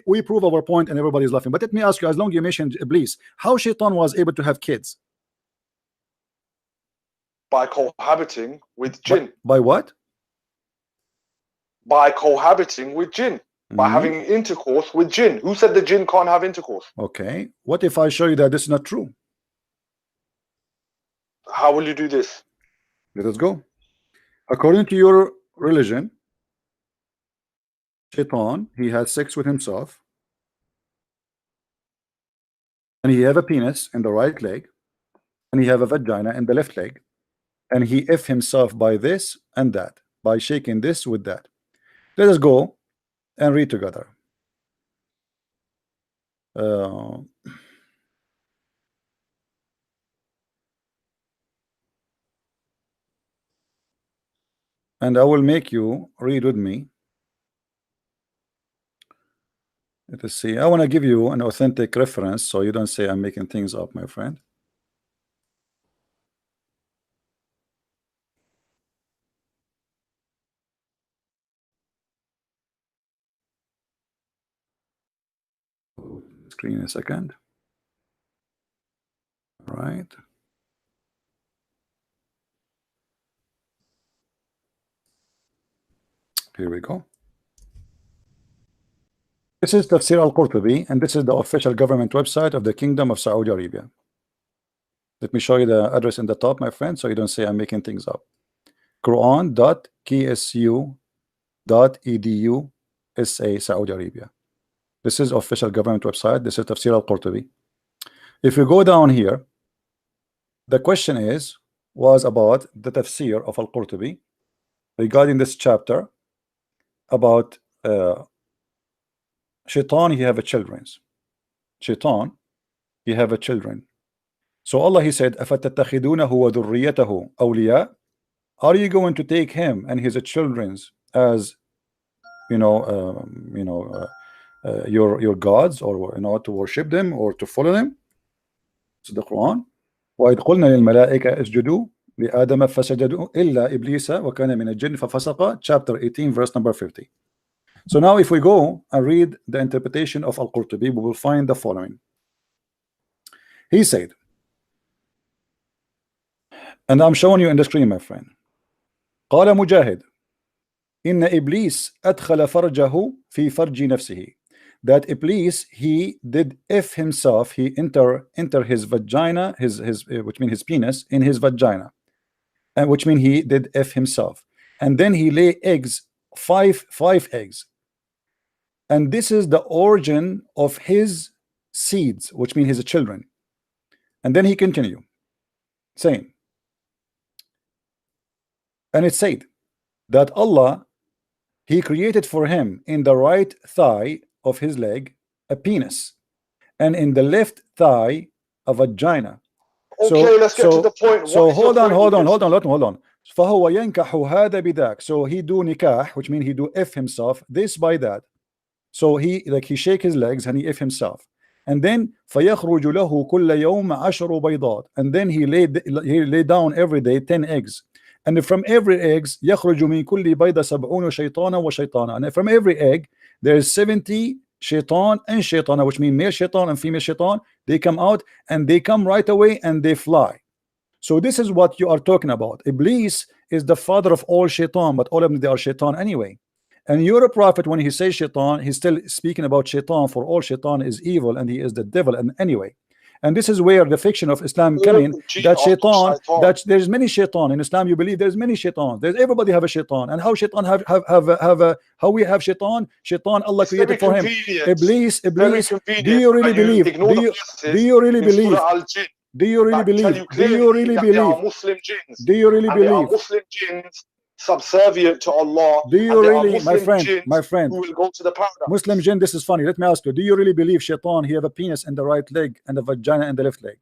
we prove our point and everybody's laughing. But let me ask you, as long as you mentioned Iblis, how shaitan was able to have kids? By cohabiting with jinn. By what? By cohabiting with jinn. By having intercourse with jinn. Who said the jinn can't have intercourse? Okay. What if I show you that this is not true? How will you do this? Let us go. According to your religion, shaitan, he had sex with himself, and he have a penis in the right leg, and he have a vagina in the left leg, and he F himself by this and that, by shaking this with that. Let us go and read together. And I will make you read with me. Let us see. I want to give you an authentic reference so you don't say I'm making things up, my friend. Screen a second. All right. Here we go. This is Tafsir al-Qurtubi, and this is the official government website of the Kingdom of Saudi Arabia. Let me show you the address in the top, my friend, so you don't say I'm making things up. Quran.ksu.edu SA Saudi Arabia. This is official government website. This is Tafsir al-Qurtubi. If you go down here, the question was about the tafsir of al-Qurtubi regarding this chapter about shaitan, he have a children. Shaitan, he have a children. So Allah, He said, أَفَتَتَّخِذُونَهُ وَذُرِّيَّتَهُ أَوْلِيَاءَ? Are you going to take him and his children's as your gods, or to worship them or to follow them? It's the Quran. وَإِذْ قُلْنَا لِلْمَلَائِكَةِ اسْجُدُوا لِآدَمَ فَسَجَدُوا إِلَّا إِبْلِيسَ وَكَانَ مِنَ الْجِنِّ فَفَسَقَ, chapter 18, verse number 50. So now if we go and read the interpretation of Al-Qurtubi, we will find the following. He said, and I'm showing you in the screen, my friend. قال مجاهد إن إبليس أدخل فرجه في فرج نفسه. That Iblis, he did if himself, he enter his vagina, his which means his penis, in his vagina, and which means he did if himself, and then he lay eggs, five eggs, and this is the origin of his seeds, which means his children. And then he continue saying, and it said that Allah, He created for him in the right thigh of his leg a penis, and in the left thigh a vagina. Okay, let's get to the point. So hold on. فهو ينكح هذا بذاك. So he do nikah, which means he do if himself, this by that. So he shake his legs and he if himself. And then فيخرج له كل يوم 10 بيضات. And then he lay down every day 10 eggs. And from every eggs يخرج من كل بيضة 70 شيطانا وشيطانا. And from every egg there is 70 shaitan and shaitana, which mean male shaitan and female shaitan. They come out and they come right away and they fly. So this is what you are talking about. Iblis is the father of all shaitan, but all of them, they are shaitan anyway. And you're a prophet, when he says shaitan, he's still speaking about shaitan, for all shaitan is evil and he is the devil. And anyway, and this is where the fiction of Islam come in, that shaitan, that there's many shaitan in Islam. You believe there's many shaitan, there's everybody have a shaitan. And how shaitan have how we have shaitan Allah it's created for him. Iblis, do you really believe, do you really believe Muslim jinns subservient to Allah? Do you really, my friend, who will go to the paradise? Muslim jinn, this is funny. Let me ask you, do you really believe shaitan, he have a penis in the right leg and a vagina in the left leg?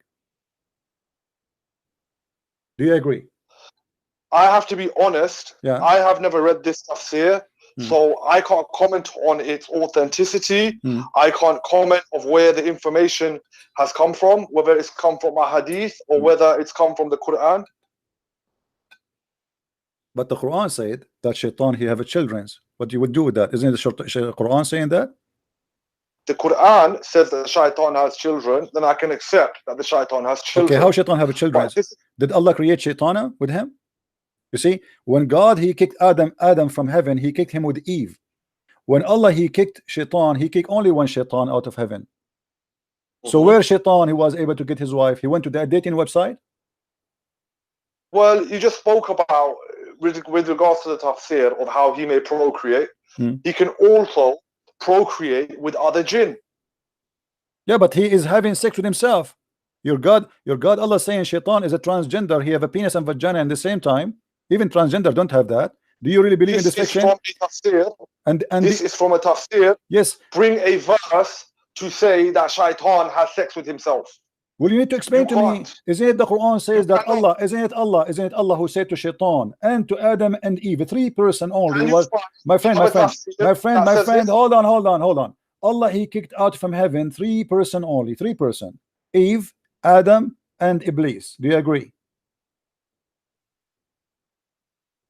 Do you agree? I have to be honest. Yeah. I have never read this tafsir, so I can't comment on its authenticity. I can't comment of where the information has come from, whether it's come from a hadith or whether it's come from the Quran. But the Quran said that shaitan, he have a children's. What you would do with that? Isn't the Quran saying that? The Quran says that the shaitan has children, then I can accept that the shaitan has children. Okay, how shaitan have a children? Did Allah create shaitana with him? You see, when God, he kicked Adam from heaven, he kicked him with Eve. When Allah, he kicked shaitan, he kicked only one shaitan out of heaven. So where shaitan, he was able to get his wife? He went to that dating website? Well, you just spoke about, with regards to the tafsir of how he may procreate, he can also procreate with other jinn. Yeah, but he is having sex with himself. Your God Allah saying shaitan is a transgender. He have a penis and vagina at the same time. Even transgender don't have that. Do you really believe in this fiction? And this is from a tafsir. Yes. Bring a verse to say that shaitan has sex with himself. Well, you need to explain to me. Isn't it the Quran says that Allah? Isn't it Allah who said to shaitan and to Adam and Eve, 3 person only? Was my friend. Hold on. Allah, he kicked out from heaven 3 person only. 3 person. Eve, Adam, and Iblis. Do you agree?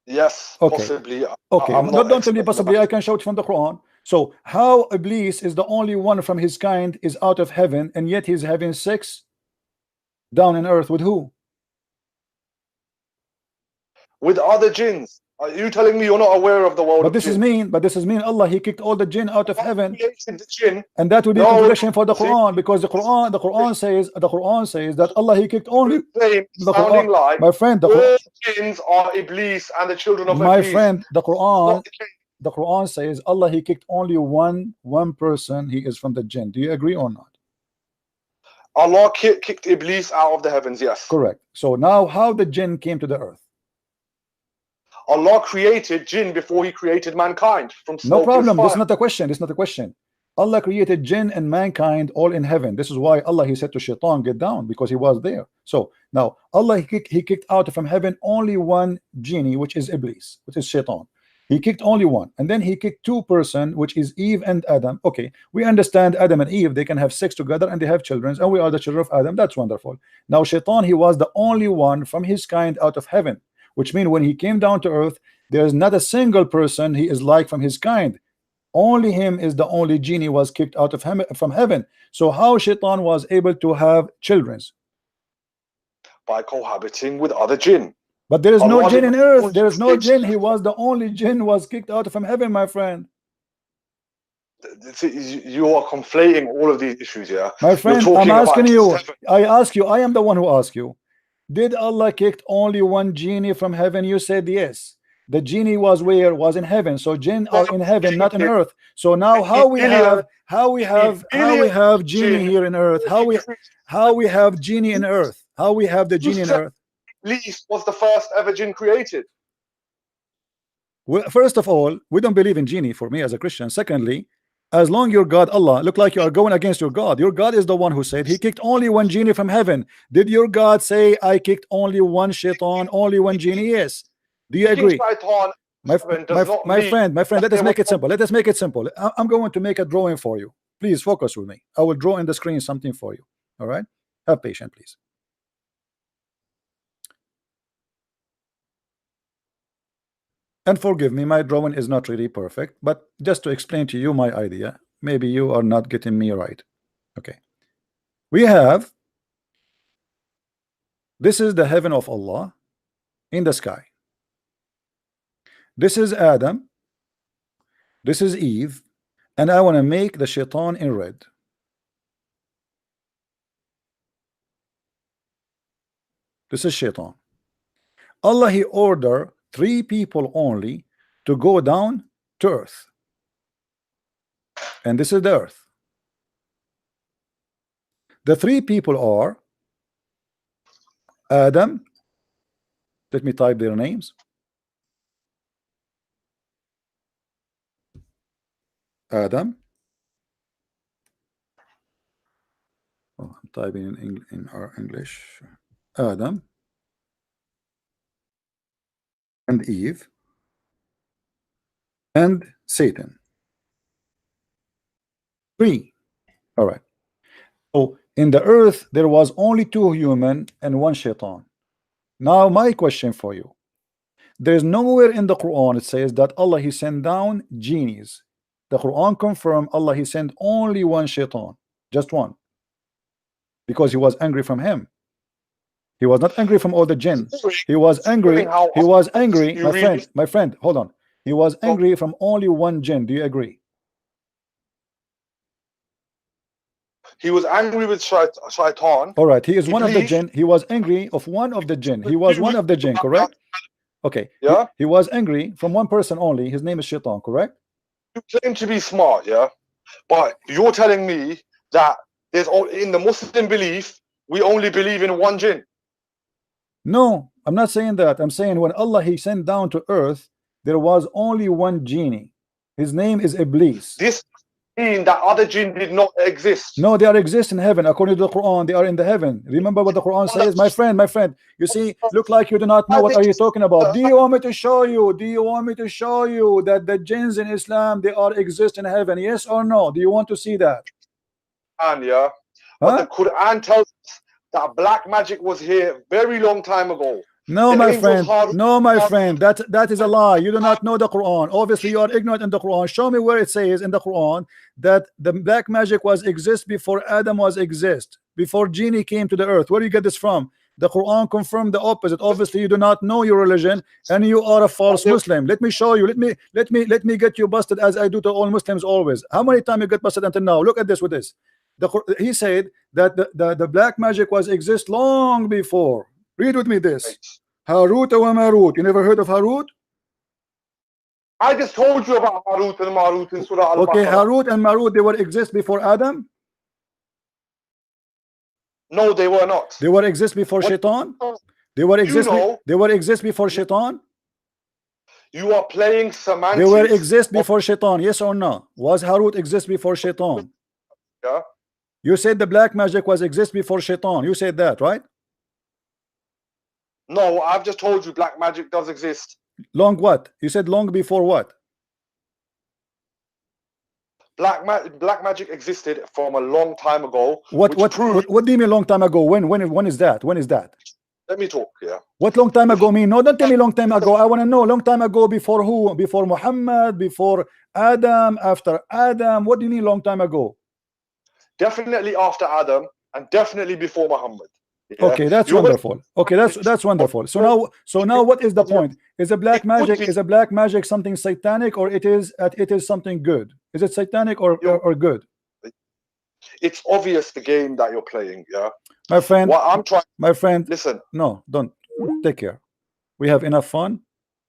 Yes, okay. Possibly. Okay, don't tell me possibly. I can show it from the Quran. So how Iblis is the only one from his kind is out of heaven, and yet he's having sex down on earth with who? With other jinns. Are you telling me you're not aware of the world? But this is mean Allah, he kicked all the jinn out of heaven, the and that would be contradiction for the Quran, because the Quran says that Allah, he kicked only the Quran. Like my friend, all jinns are Iblis and the children of my Iblis. friend, the Quran says Allah, he kicked only one person. He is from the jinn. Do you agree or not? Allah kicked Iblis out of the heavens. Yes, correct. So now, how the jinn came to the earth? Allah created jinn before he created mankind from smoke. No problem. This is not a question. Allah created jinn and mankind all in heaven. This is why Allah, he said to Shaitan, get down, because he was there. So now Allah, he kicked out from heaven only one genie, which is Iblis, which is Shaitan. He kicked only one, and then he kicked two person, which is Eve and Adam. Okay, we understand Adam and Eve, they can have sex together and they have children, and we are the children of Adam. That's wonderful. Now Shaitan, he was the only one from his kind out of heaven, which means when he came down to earth, there's not a single person he is like from his kind. Only him is the only genie was kicked out of him from heaven. So how Shaitan was able to have children? By cohabiting with other jinn. But there is no jinn in earth. There is no jinn. He was the only jinn was kicked out from heaven, my friend. You are conflating all of these issues, yeah? My friend, I'm asking you. I ask you. I am the one who asked you. Did Allah kicked only one genie from heaven? You said yes. The genie was where? Was in heaven. So jinn are in heaven, not on earth. So now how we have genie here in earth? How we have genie in earth? How we have the genie in earth? Iblis was the first ever jinn created. Well, first of all, we don't believe in genie for me as a Christian. Secondly, as long your God Allah look like you are going against your God. Your God is the one who said he kicked only one genie from heaven. Did your God say I kicked only one Shaitan, only one genie? Yes. Do you agree? My friend, let us make it simple. Let us make it simple. I'm going to make a drawing for you. Please focus with me. I will draw in the screen something for you. All right? Have patience, please. And forgive me, my drawing is not really perfect, but just to explain to you my idea, maybe you are not getting me right. Okay. We have, this is the heaven of Allah in the sky. This is Adam, this is Eve, and I want to make the Shaitan in red. This is Shaitan. Allah, he ordered 3 people only to go down to earth, and this is the earth. The 3 people are Adam. Let me type their names. Adam. Oh, I'm typing in our English. Adam and Eve and Satan. 3. All right. So in the earth there was only 2 human and 1 Shaitan. Now my question for you. There's nowhere in the Quran it says that Allah he sent down genies. The Quran confirmed Allah he sent only 1 Shaitan, just 1, because he was angry from him. He was not angry from all the jinn. He was angry. He was angry, my friend. Hold on. He was angry from only 1 jinn. Do you agree? He was angry with Shaitan. All right. He is one of the jinn. He was angry of one of the jinn. He was one of the jinn, correct? Okay. Yeah. He was angry from 1 person only. His name is Shaitan, correct? You claim to be smart, yeah, but you're telling me that there's in the Muslim belief we only believe in 1 jinn. No, I'm not saying that. I'm saying when Allah he sent down to earth, there was only 1 genie. His name is Iblis. This mean that other jinn did not exist? No, they are exist in heaven. According to the Quran, they are in the heaven. Remember what the Quran says, my friend. You see, look like you do not know what are you talking about. Do you want me to show you? Do you want me to show you that the jinns in Islam they are exist in heaven? Yes or no? Do you want to see that? And yeah, but the Quran tells us that black magic was here very long time ago. No, my friend. No, my friend. That is a lie. You do not know the Quran. Obviously, you are ignorant in the Quran. Show me where it says in the Quran that the black magic was exist before Adam was exist, before genie came to the earth. Where do you get this from? The Quran confirmed the opposite. Obviously, you do not know your religion, and you are a false Muslim. Let me show you. Let me get you busted as I do to all Muslims always. How many times you get busted until now? Look at this with this. He said that the black magic was exist long before. Read with me this. Harut wa Marut. You never heard of Harut? I just told you about Harut and Marut in Surah Al-Baqarah. Okay, Harut and Marut, they were exist before Adam? No, they were not. They were exist before Shaitan? They were exist before Shaitan? You are playing semantics. They were exist before Shaitan, yes or no? Was Harut exist before Shaitan? Yeah. You said the black magic was exist before Shaitan. You said that, right? No, I've just told you black magic does exist. Long what? You said long before what? Black magic existed from a long time ago. What do you mean long time ago? When is that? When is that? Let me talk, yeah. What long time ago mean? No, don't tell me long time ago. I want to know long time ago before who? Before Muhammad, before Adam, after Adam. What do you mean long time ago? Definitely after Adam and definitely before Muhammad. Yeah? Okay, that's wonderful. Okay, that's wonderful. So now what is the point? Is a black magic something satanic, or it is something good? Is it satanic or good? It's obvious the game that you're playing, yeah. My friend, what I'm trying, my friend, listen. No, don't. Take care. We have enough fun.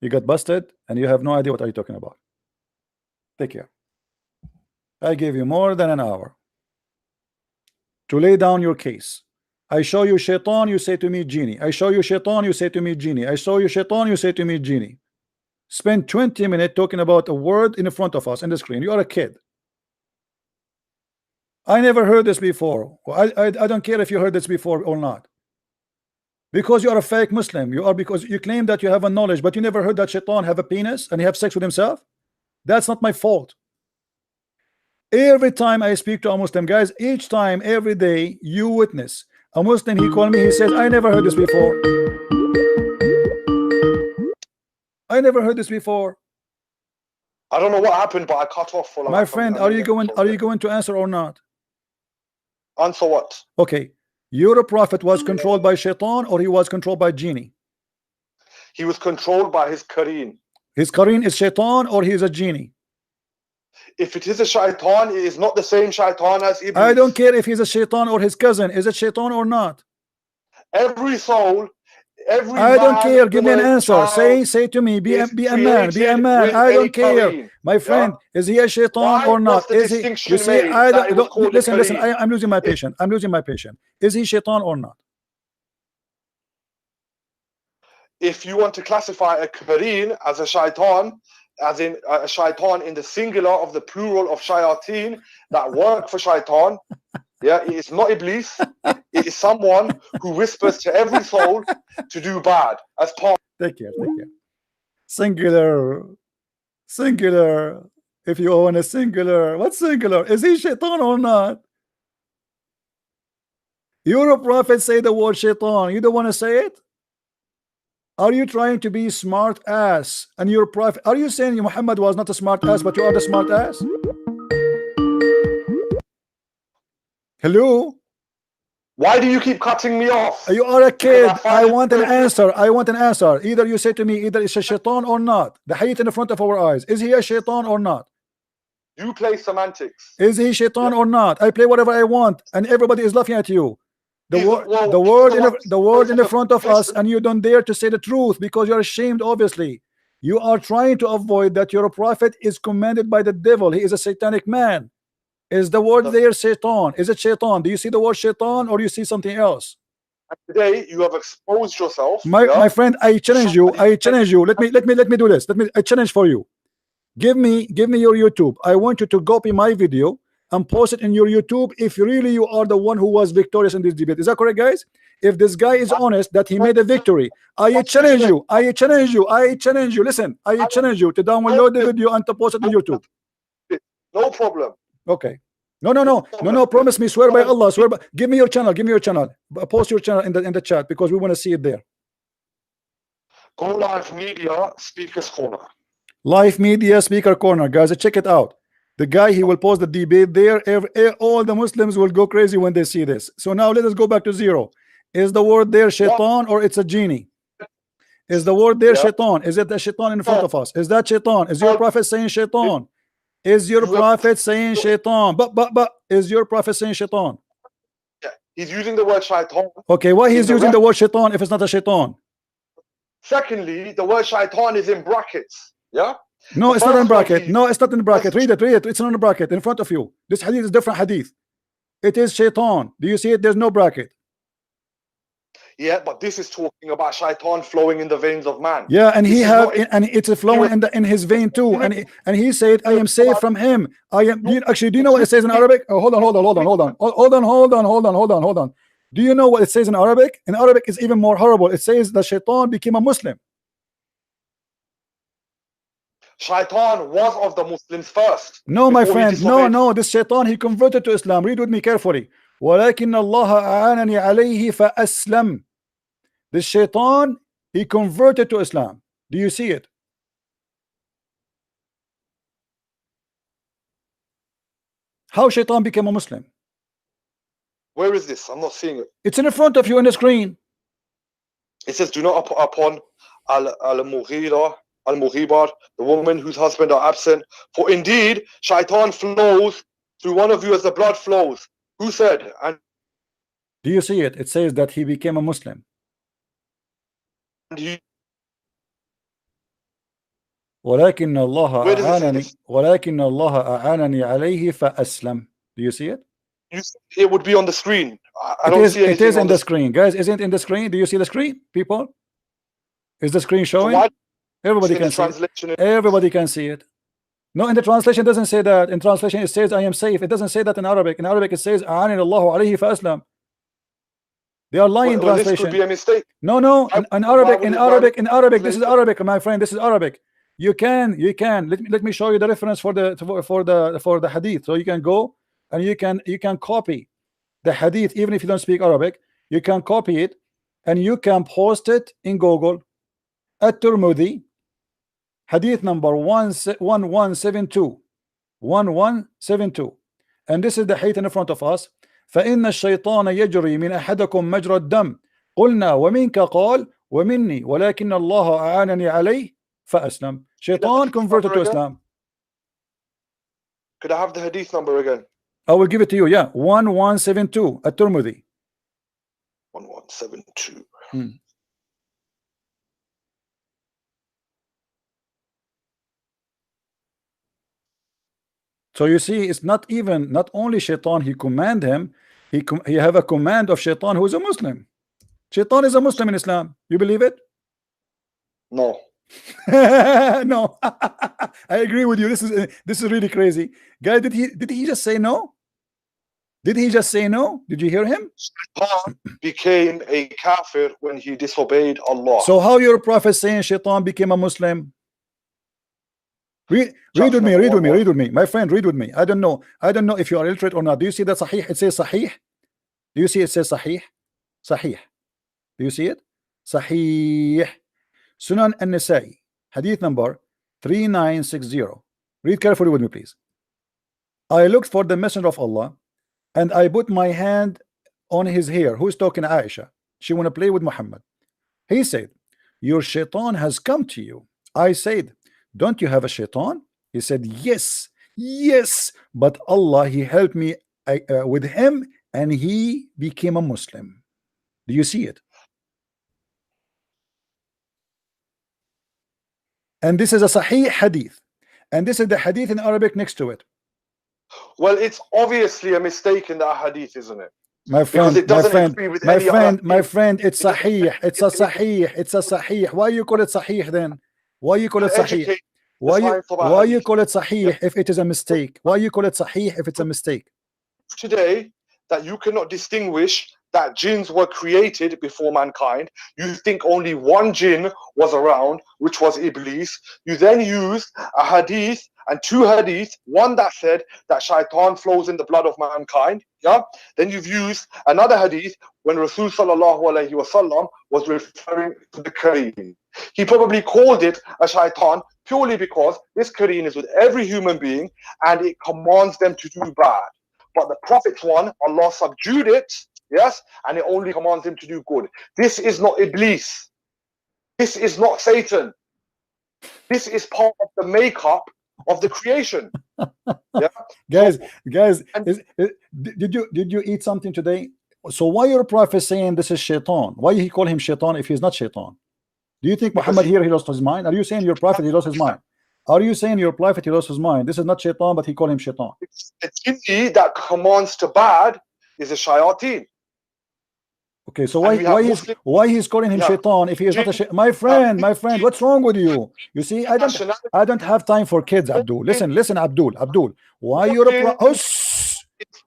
You got busted and you have no idea what are you talking about. Take care. I gave you more than an hour to lay down your case. I show you Shaitan, you say to me genie. I show you Shaitan, you say to me genie. I show you Shaitan, you say to me genie. Spend 20 minutes talking about a word in front of us in the screen. You are a kid. I never heard this before. I don't care if you heard this before or not. Because you are a fake Muslim. You are, because you claim that you have a knowledge, but you never heard that Shaitan have a penis and he have sex with himself. That's not my fault. Every time I speak to a Muslim, guys, each time, every day, you witness a Muslim. He called me, he says, I never heard this before. I never heard this before. I don't know what happened, but I cut off for like my friend. Are you going to answer or not? Answer what? Okay. Your prophet was controlled by Shaitan, or he was controlled by genie? He was controlled by his Qareen. His Qareen is Shaitan, or he is a genie? If it is a Shaitan, it is not the same Shaitan as Iblis. I don't care if he's a Shaitan or his cousin. Is it Shaitan or not? Every soul, I don't care. Give me an answer. Say to me. Be a man. Be a man. I don't care. My friend, is he a Shaitan or not? Is he? You see, I don't. Listen. I'm losing my patience. I'm losing my patience. Is he Shaitan or not? If you want to classify a Qareen as a Shaitan, as in a Shaitan in the singular of the plural of Shayateen that work for Shaitan, yeah, it is not Iblis. It is someone who whispers to every soul to do bad as part. Take care. Singular. If you own a singular, what's singular? Is he Shaitan or not? Your prophet say the word Shaitan. You don't want to say it? Are you trying to be smart ass? And your prophet, are you saying Muhammad was not a smart ass, but you are the smart ass? Hello? Why do you keep cutting me off? You are a kid. I want an answer. I want an answer. Either you say to me, either it's a Shaitan or not. The hadith in the front of our eyes. Is he a Shaitan or not? You play semantics. Is he Shaitan or not? I play whatever I want, and everybody is laughing at you. The word in the front of us, and you don't dare to say the truth because you're ashamed. Obviously, you are trying to avoid that your prophet is commanded by the devil. He is a satanic man. Is the word there Shaitan? Is it Shaitan? Do you see the word Shaitan, or do you see something else? Today you have exposed yourself. My friend, I challenge you. Let me do this. I challenge for you. Give me your YouTube. I want you to copy my video and post it in your YouTube if really you are the one who was victorious in this debate. Is that correct, guys? If this guy is honest that he made a victory, I challenge you. Listen, I challenge you to download the video and to post it on YouTube. No problem. Okay. No. Promise me. Swear by Allah. Swear by. Give me your channel. Post your channel in the chat because we want to see it there. Go Live Media Speakers Corner. Live Media Speaker Corner, guys. Check it out. The guy, he will post the debate there. All the Muslims will go crazy when they see this. So now let us go back to zero. Is the word there Shaitan or it's a genie? Is the word there Shaitan? Is it the Shaitan in front of us? Is that Shaitan? Is your prophet saying Shaitan? Is your prophet saying Shaitan? But is your prophet saying Shaitan? Yeah, he's using the word Shaitan. Okay, why he's using the word Shaitan if it's not a Shaitan? Secondly, the word Shaitan is in brackets. Yeah. No, it's not in bracket. No, it's not in bracket. Read it. It's not in bracket in front of you. This hadith is different hadith. It is Shaitan. Do you see it? There's no bracket. Yeah, but this is talking about shaitan flowing in the veins of man. Yeah, and This he is have not and it's flowing in his vein too, and he said, "I am safe from him." I am. Actually, do you know what it says in Arabic? Oh, hold on. Do you know what it says in Arabic? In Arabic, it's even more horrible. It says that shaitan became a Muslim. Shaitan was of the Muslims first. No, my friend. No. This shaitan, he converted to Islam. Read with me carefully. ولكن الله أعانني عليه فأسلم. This shaitan, he converted to Islam. Do you see it? How shaitan became a Muslim? Where is this? I'm not seeing it. It's in front of you on the screen. It says, do not upon al-Mughibar, the woman whose husband are absent. For indeed, shaitan flows through one of you as the blood flows. Who said? And do you see it? It says that he became a Muslim. ولكن الله أعانني عليه فأسلم. Do you see it? It would be on the screen. It is in the screen, guys. Isn't it in the screen? Do you see the screen, people? Is the screen showing? So everybody can see it. Everybody can see it. No, in the translation it doesn't say that. In translation it says I am safe. It doesn't say that in Arabic. In Arabic it says أعانني الله عليه فأسلم. They are lying in translation. This could be a mistake. No. In Arabic. This is Arabic, my friend. This is Arabic. You can. Let me show you the reference for the hadith. So you can go and you can copy the hadith, even if you don't speak Arabic. You can copy it and you can post it in Google. At-Tirmidhi, hadith number 1172. 1172. And this is the hadith in front of us. فإن الشيطان يجري من أحدكم مجرى الدم قلنا ومنك قال ومني ولكن الله أعانني عليه فأسلم. Shaitan converted to Islam. Could I have the hadith number again? I will give it to you. Yeah, 1172 At-Tirmidhi. 1172. So you see, it's not only shaitan he command him, he have a command of shaitan who is a Muslim. Shaitan is a Muslim in Islam. You believe it? No. No. I agree with you. This is really crazy. Guys, did he just say no? Did he just say no? Did you hear him? Shaitan became a kafir when he disobeyed Allah. So how your prophet saying shaitan became a Muslim? Read with me, my friend. Read with me. I don't know if you are illiterate or not. Do you see that Sahih? It says Sahih. Do you see it says Sahih? Sahih. Do you see it? Sahih. Sunan an-Nasa'i, hadith number 3960. Read carefully with me, please. I looked for the messenger of Allah and I put my hand on his hair. Who's talking? Aisha. She want to play with Muhammad. He said, your shaitan has come to you. I said, don't you have a shaitan? He said, yes, but Allah, he helped me with him and he became a Muslim. Do you see it? And this is a Sahih hadith, and this is the hadith in Arabic next to it. Well, it's obviously a mistake in the hadith, isn't it? My friend, it's Sahih. It's a Sahih. Why you call it Sahih then? Why you call it Sahih? Why you call it Sahih if it is a mistake? Why you call it Sahih if it's a mistake? Today, that you cannot distinguish that jinns were created before mankind. You think only one jinn was around, which was Iblis. You then used a hadith and two hadith, one that said that shaitan flows in the blood of mankind. Yeah. Then you've used another hadith when Rasul sallallahu alaihi wasallam was referring to the Kareem. He probably called it a shaitan purely because this Kareem is with every human being and it commands them to do bad. But the Prophet's one, Allah subdued it, yes, and it only commands him to do good. This is not Iblis. This is not Satan. This is part of the makeup of the creation. Yeah? Guys, did you eat something today? So why your prophet saying this is shaitan? Why he call him shaitan if he's not shaitan? Do you think Muhammad here he lost his mind? Are you saying your prophet he lost his mind? Are you saying your prophet he lost his mind? This is not shaitan, but he called him shaitan. The jinn that commands to bad is a shayateen. Okay, so And we have why he's calling him we have shaitan if he is not a Jews, my friend, we have what's wrong with you? You see, nationality, I don't have time for kids, Abdul. Listen, Abdul. Why you're a pro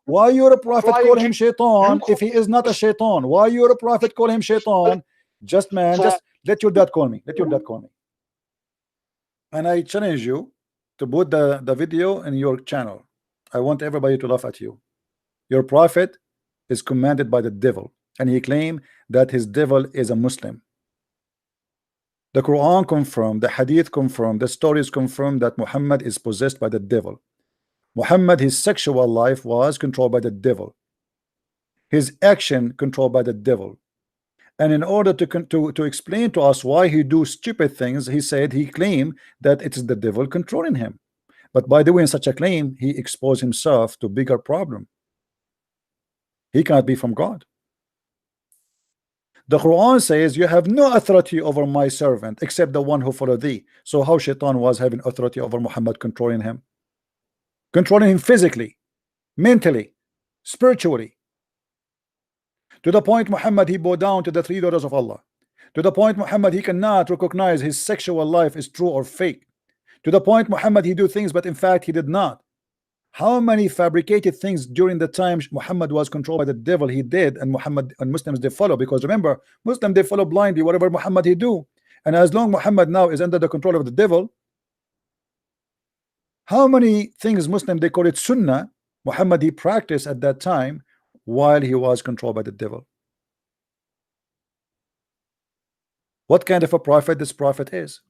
why you're a prophet call flying him Jews. You shaitan if call he is not a shaitan? Why you're a prophet call him shaitan? Just let your dad call me. Let your dad call me. And I challenge you to put the video in your channel. I want everybody to laugh at you. Your prophet is commanded by the devil, and he claimed that his devil is a Muslim. The Quran confirmed, the Hadith confirmed, the stories confirmed that Muhammad is possessed by the devil. Muhammad, his sexual life was controlled by the devil. His action controlled by the devil. And in order to explain to us why he do stupid things, he claimed that it is the devil controlling him. But by the way, in such a claim, he exposed himself to bigger problem. He cannot be from God. The Quran says, you have no authority over my servant except the one who follow thee. So how Shaitan was having authority over Muhammad, controlling him physically, mentally, spiritually, to the point Muhammad he bowed down to the three daughters of Allah, to the point Muhammad he cannot recognize his sexual life is true or fake, to the point Muhammad he do things but in fact he did not. How many fabricated things during the time Muhammad was controlled by the devil he did, and Muhammad and Muslims they follow, because remember, Muslims they follow blindly whatever Muhammad he do. And as long Muhammad now is under the control of the devil, how many things Muslim they call it Sunnah Muhammad he practiced at that time while he was controlled by the devil? What kind of a prophet this prophet is?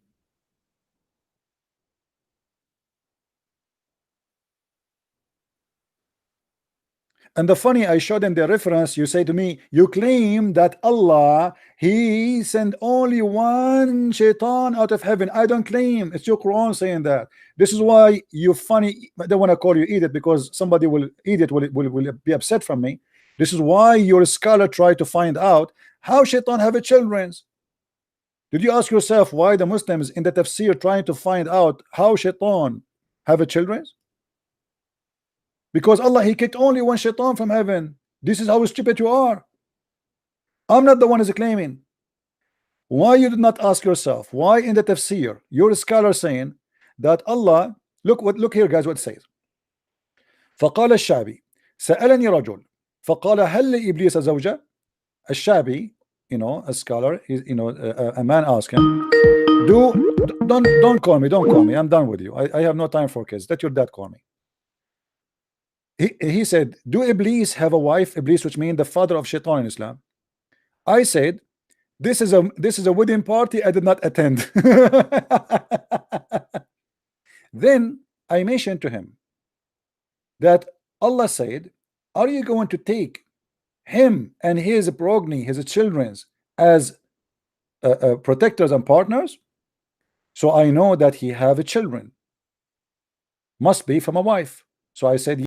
And the funny, I showed them the reference. You say to me, you claim that Allah he sent only one shaitan out of heaven. I don't claim. It's your Quran saying that. This is why you funny. I don't want to call you idiot because somebody will idiot will be upset from me. This is why your scholar try to find out how shaitan have a children's. Did you ask yourself why the Muslims in the tafsir trying to find out how shaitan have a children's? Because Allah he kicked only one shaitan from heaven. This is how stupid you are. I'm not the one who's claiming. Why you did not ask yourself why in the tafsir your scholar saying that Allah, look here guys what it says. فقال الشعبي سألني رجل فقال هل لإبليس زوجة. الشعبي, you know, a scholar, a man asked him, don't call me, I'm done with you. I have no time for kids. Let your dad call me. He said, do Iblis have a wife? Iblis, which means the father of Shaitan in Islam. I said, this is a wedding party I did not attend. Then I mentioned to him that Allah said, are you going to take him and his progeny, his children, as protectors and partners? So I know that he have children, must be from a wife. So I said